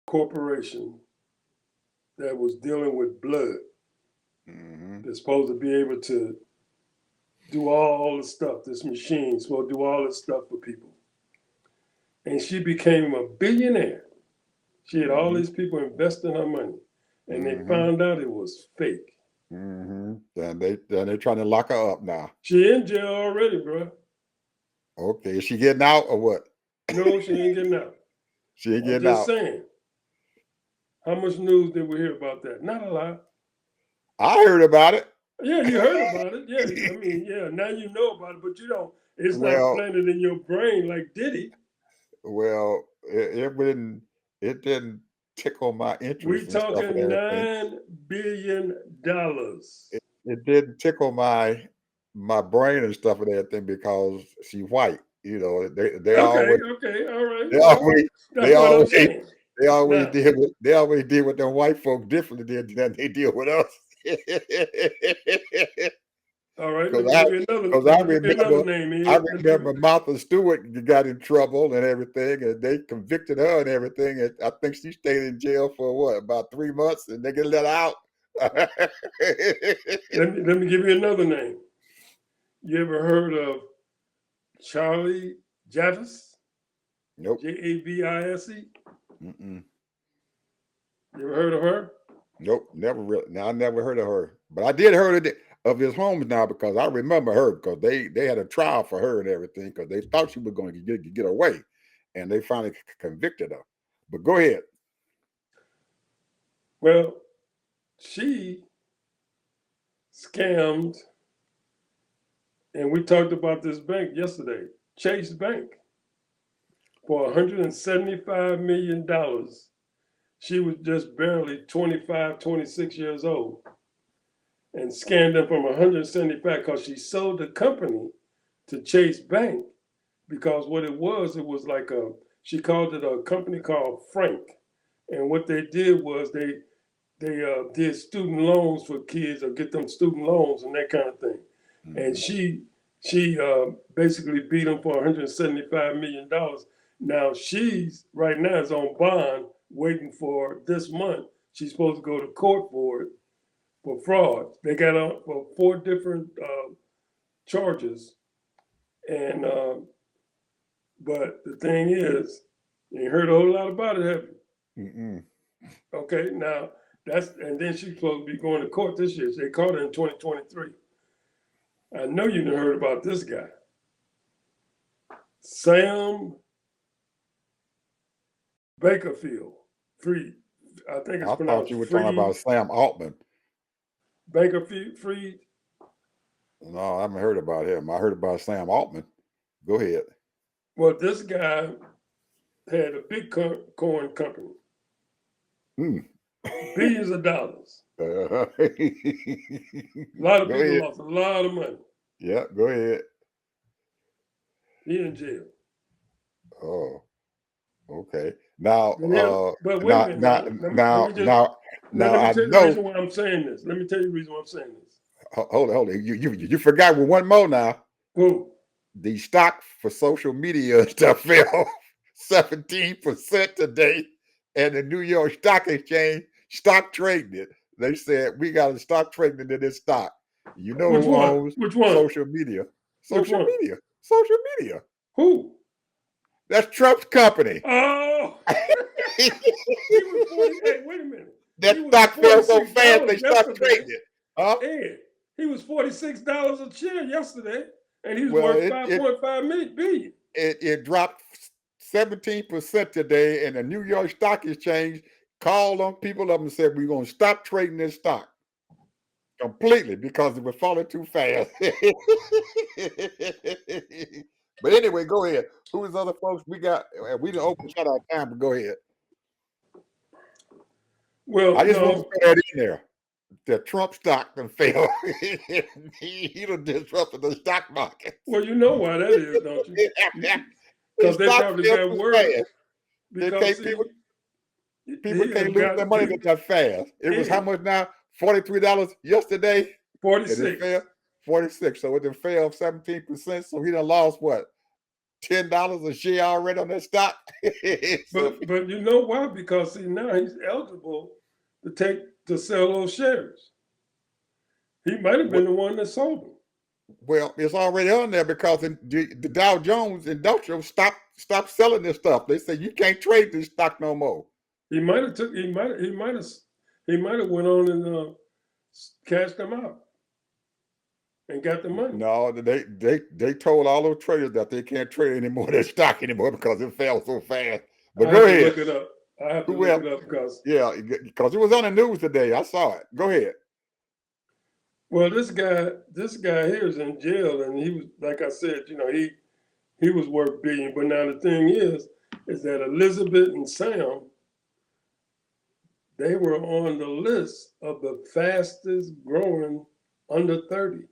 S2: corporation that was dealing with blood.
S1: Mm-hmm.
S2: They're supposed to be able to do all the stuff. This machine's supposed to do all this stuff for people. And she became a billionaire. She had all these people investing her money, and they found out it was fake.
S1: And they're trying to lock her up now.
S2: She in jail already, bro.
S1: Okay, is she getting out or what?
S2: No, she ain't getting out.
S1: She ain't
S2: I'm
S1: getting
S2: just
S1: out.
S2: saying. How much news did we hear about that? Not a lot.
S1: I heard about it.
S2: Yeah, you heard about it. Yeah, I mean, yeah. Now you know about it, but you don't. It's not planted in your brain like Diddy.
S1: Well, it didn't tickle my
S2: We
S1: interest and stuff and
S2: talking
S1: everything.
S2: $9 billion.
S1: It didn't tickle my brain and stuff and everything because she's white. You know, they
S2: Okay,
S1: always
S2: okay, all right.
S1: they
S2: Well,
S1: always they
S2: that's what I'm
S1: always
S2: saying.
S1: they always
S2: Now,
S1: deal with them white folk differently than they deal with us.
S2: all right, let
S1: Because
S2: me
S1: I
S2: give you another.
S1: because
S2: Let me give you another name
S1: I
S2: here.
S1: remember Martha Stewart got in trouble and everything, and they convicted her and everything. And I think she stayed in jail for what, about 3 months, and they get let out.
S2: Let me give you another name. You ever heard of Charlie Javis?
S1: Nope.
S2: Javise?
S1: Mm-mm.
S2: You ever heard of her?
S1: Nope. Never really. Now I never heard of her, but I did heard of his homes now because I remember her because they had a trial for her and everything because they thought she was going to get away, and they finally convicted her. But go ahead.
S2: Well, she scammed, and we talked about this bank yesterday, Chase Bank, for $175 million. She was just barely 25, 26 years old, and scammed them from 175 because she sold the company to Chase Bank because what it was like she called it a company called Frank. And what they did was they did student loans for kids or get them student loans and that kind of thing. And
S1: Mm-hmm.
S2: she basically beat them for $175 million. Now she's right now is on bond waiting for this month. She's supposed to go to court for it for fraud. They got on for 4 different charges, and but the thing is, you ain't heard a whole lot about it, have you?
S1: Mm-mm.
S2: Okay, now and then she's supposed to be going to court this year. So they caught her in 2023. I know you done heard about this guy, Sam Bakerfield. Freed. I think it's
S1: I thought
S2: pronounced
S1: you were talking
S2: Freed.
S1: about Sam Altman.
S2: Bakerfield Freed.
S1: No, I haven't heard about him. I heard about Sam Altman. Go ahead.
S2: Well, this guy had a big corn company,
S1: Hmm.
S2: billions of dollars.
S1: Go
S2: A lot of people
S1: ahead.
S2: lost a lot of money.
S1: Yeah, go ahead.
S2: He in jail.
S1: Oh, okay. Now,
S2: But wait a minute now.
S1: now
S2: Let me
S1: I
S2: tell you the
S1: know.
S2: reason why I'm saying this. Let me tell you the reason why I'm saying this.
S1: Hold on. You forgot with one more now.
S2: Who?
S1: The stock for social media and stuff fell 17% today, and the New York Stock Exchange stock traded it. They said we got to stop trading in this stock. You know
S2: Which
S1: who
S2: one?
S1: owns
S2: Which one?
S1: social media?
S2: Which
S1: Social
S2: one?
S1: media. Social media.
S2: Who?
S1: That's Trump's company.
S2: Oh, he was 40. Hey, wait a minute.
S1: That
S2: He was
S1: stock fell so fast they
S2: $46
S1: stopped
S2: yesterday.
S1: trading it. Huh?
S2: Ed, he was $46 a share yesterday, and he was
S1: Well,
S2: worth 5.5 billion.
S1: it dropped 17% today, and the New York Stock Exchange called on people up and said we're going to stop trading this stock completely because it was falling too fast. But anyway, go ahead. Who is other folks we got? We didn't open shut our time, but go ahead.
S2: Well,
S1: I just want to
S2: no.
S1: throw that in there. The Trump stock done fell. he done disrupted the stock market.
S2: Well, you know why that is, don't you?
S1: His
S2: Because they
S1: stock
S2: probably
S1: fell
S2: got
S1: too
S2: word.
S1: fast. They
S2: Because
S1: can't,
S2: see,
S1: people
S2: he
S1: can't
S2: have
S1: lose their
S2: got
S1: money that fast. It was how much now? $43 yesterday? And it
S2: 46.
S1: fell 46. So it done fell 17%. So he done lost what? $10 a share already on that stock. So,
S2: But you know why? Because see now he's eligible to sell those shares. He might have been the one that sold them.
S1: well, it's already on there because the Dow Jones Industrial stopped selling this stuff. They said you can't trade this stock no more.
S2: He might have went on and cashed them out and got the money.
S1: No, they told all those traders that they can't trade anymore their stock anymore because it fell so fast. But go ahead.
S2: Look it up. I have to
S1: Who
S2: look
S1: else?
S2: it up because
S1: it was on the news today. I saw it. Go ahead.
S2: well, this guy here is in jail, and he was like I said, he was worth billion. But now the thing is that Elizabeth and Sam they were on the list of the fastest growing under 30.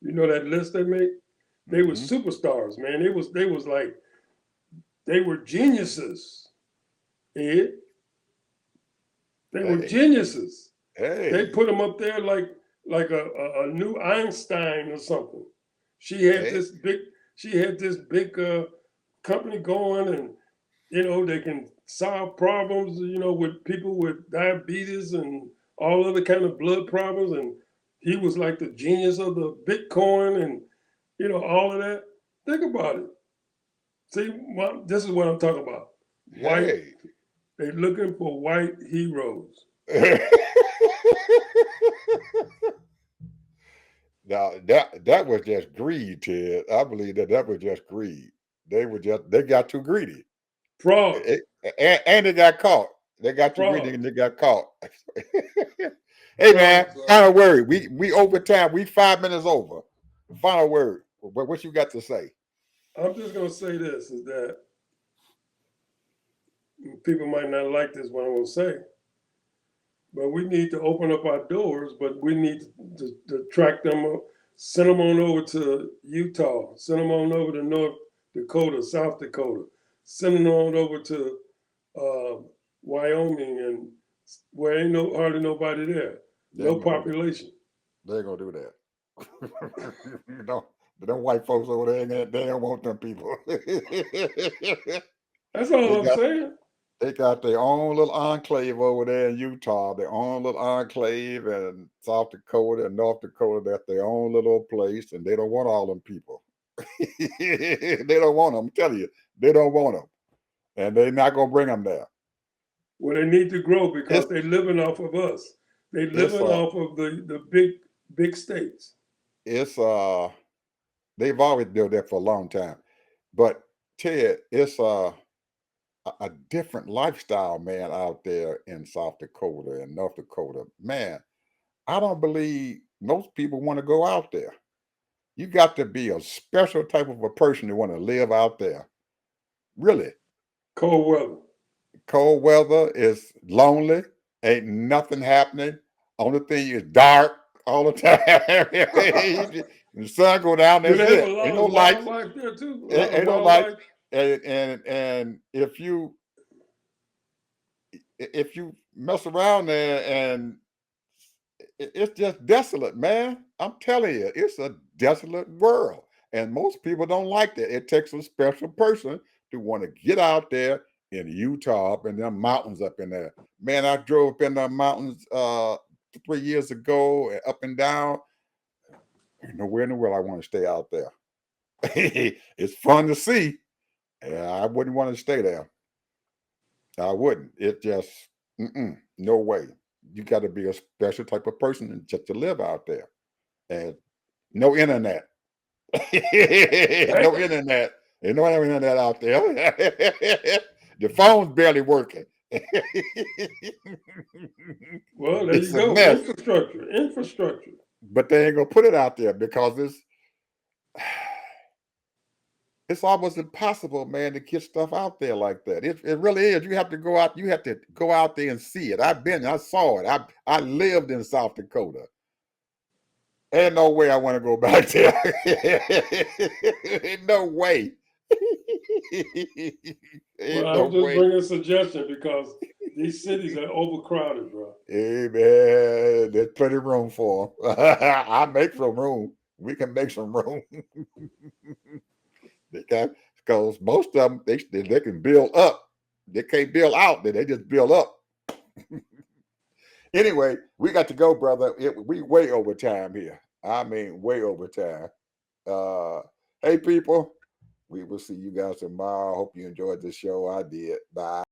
S2: You know that list they made? They were
S1: Mhm.
S2: superstars, man. They was like they were geniuses. Ed. They were
S1: Hey,
S2: geniuses. They
S1: hey,
S2: put them up there like a new Einstein or something. She had
S1: hey,
S2: this big she had this big company going, and they can solve problems, with people with diabetes and all other kind of blood problems. And he was like the genius of the Bitcoin and all of that. Think about it. See, this is what I'm talking about. White,
S1: hey.
S2: they looking for white heroes.
S1: Now that was just greed, Ted. I believe that was just greed. They got too greedy.
S2: Fraud,
S1: And they got caught. They got too greedy
S2: fraud,
S1: and they got caught. Hey man,
S2: fraud, bro.
S1: final word. We over time. We 5 minutes over. Final word. What you got to say?
S2: I'm just gonna say this is that people might not like this what I'm gonna say, but we need to open up our doors, but we need to track them, send them on over to Utah, send them on over to North Dakota, South Dakota, send them on over to uh, Wyoming, and where ain't hardly nobody there,
S1: They
S2: no
S1: ain't gonna do that.
S2: population.
S1: They ain't gonna do that. Them white folks over there, they don't want them people.
S2: That's
S1: they
S2: all I'm
S1: got
S2: saying.
S1: They got their own little enclave over there in Utah, their own little enclave in South Dakota and North Dakota. That's their own little place, and they don't want all them people. They don't want them. I'm telling you, they don't want them, and they're not gonna bring them there.
S2: Well, they need to grow because
S1: It's
S2: they're living off of us. They're
S1: it's
S2: living off of the big states.
S1: it's they've always been there for a long time, but Ted, it's a different lifestyle, man, out there in South Dakota and North Dakota. Man, I don't believe most people want to go out there. You got to be a special type of a person to want to live out there. Really.
S2: Cold weather.
S1: Cold weather is lonely. Ain't nothing happening. Only thing is dark all the time. The sun go down,
S2: Do
S1: that's
S2: they have a
S1: it.
S2: lot
S1: Ain't no
S2: of
S1: lights.
S2: wildlife there too? A lot of
S1: Ain't no lights.
S2: wildlife.
S1: And if you mess around there and it's just desolate, man. I'm telling you, it's a desolate world. And most people don't like that. It takes a special person to want to get out there in Utah, up in them mountains up in there. Man, I drove up in the mountains 3 years ago, and up and down. Ain't nowhere in the world I want to stay out there. It's fun to see. Yeah, I wouldn't want to stay there. I wouldn't. It just, no way. You got to be a special type of person just to live out there. And no internet. No
S2: Damn.
S1: internet. Ain't no internet out there. The phone's barely working.
S2: Well, there you
S1: It's a
S2: go.
S1: mess.
S2: Infrastructure. Infrastructure.
S1: But they ain't gonna put it out there because it's almost impossible, man, to get stuff out there like that. It really is. You have to go out. You have to go out there and see it. I saw it. I lived in South Dakota. Ain't no way I want to go back there. Ain't no way.
S2: Well,
S1: Ain't no
S2: I'm just
S1: way.
S2: bringing a suggestion because these cities are overcrowded, bro.
S1: Hey man, there's plenty of room for them. I make some room. We can make some room. They can, because most of them they can build up. They can't build out. They just build up. Anyway, we got to go, brother. We way over time here. I mean, way over time. Uh, hey, people. We will see you guys tomorrow. Hope you enjoyed the show. I did. Bye.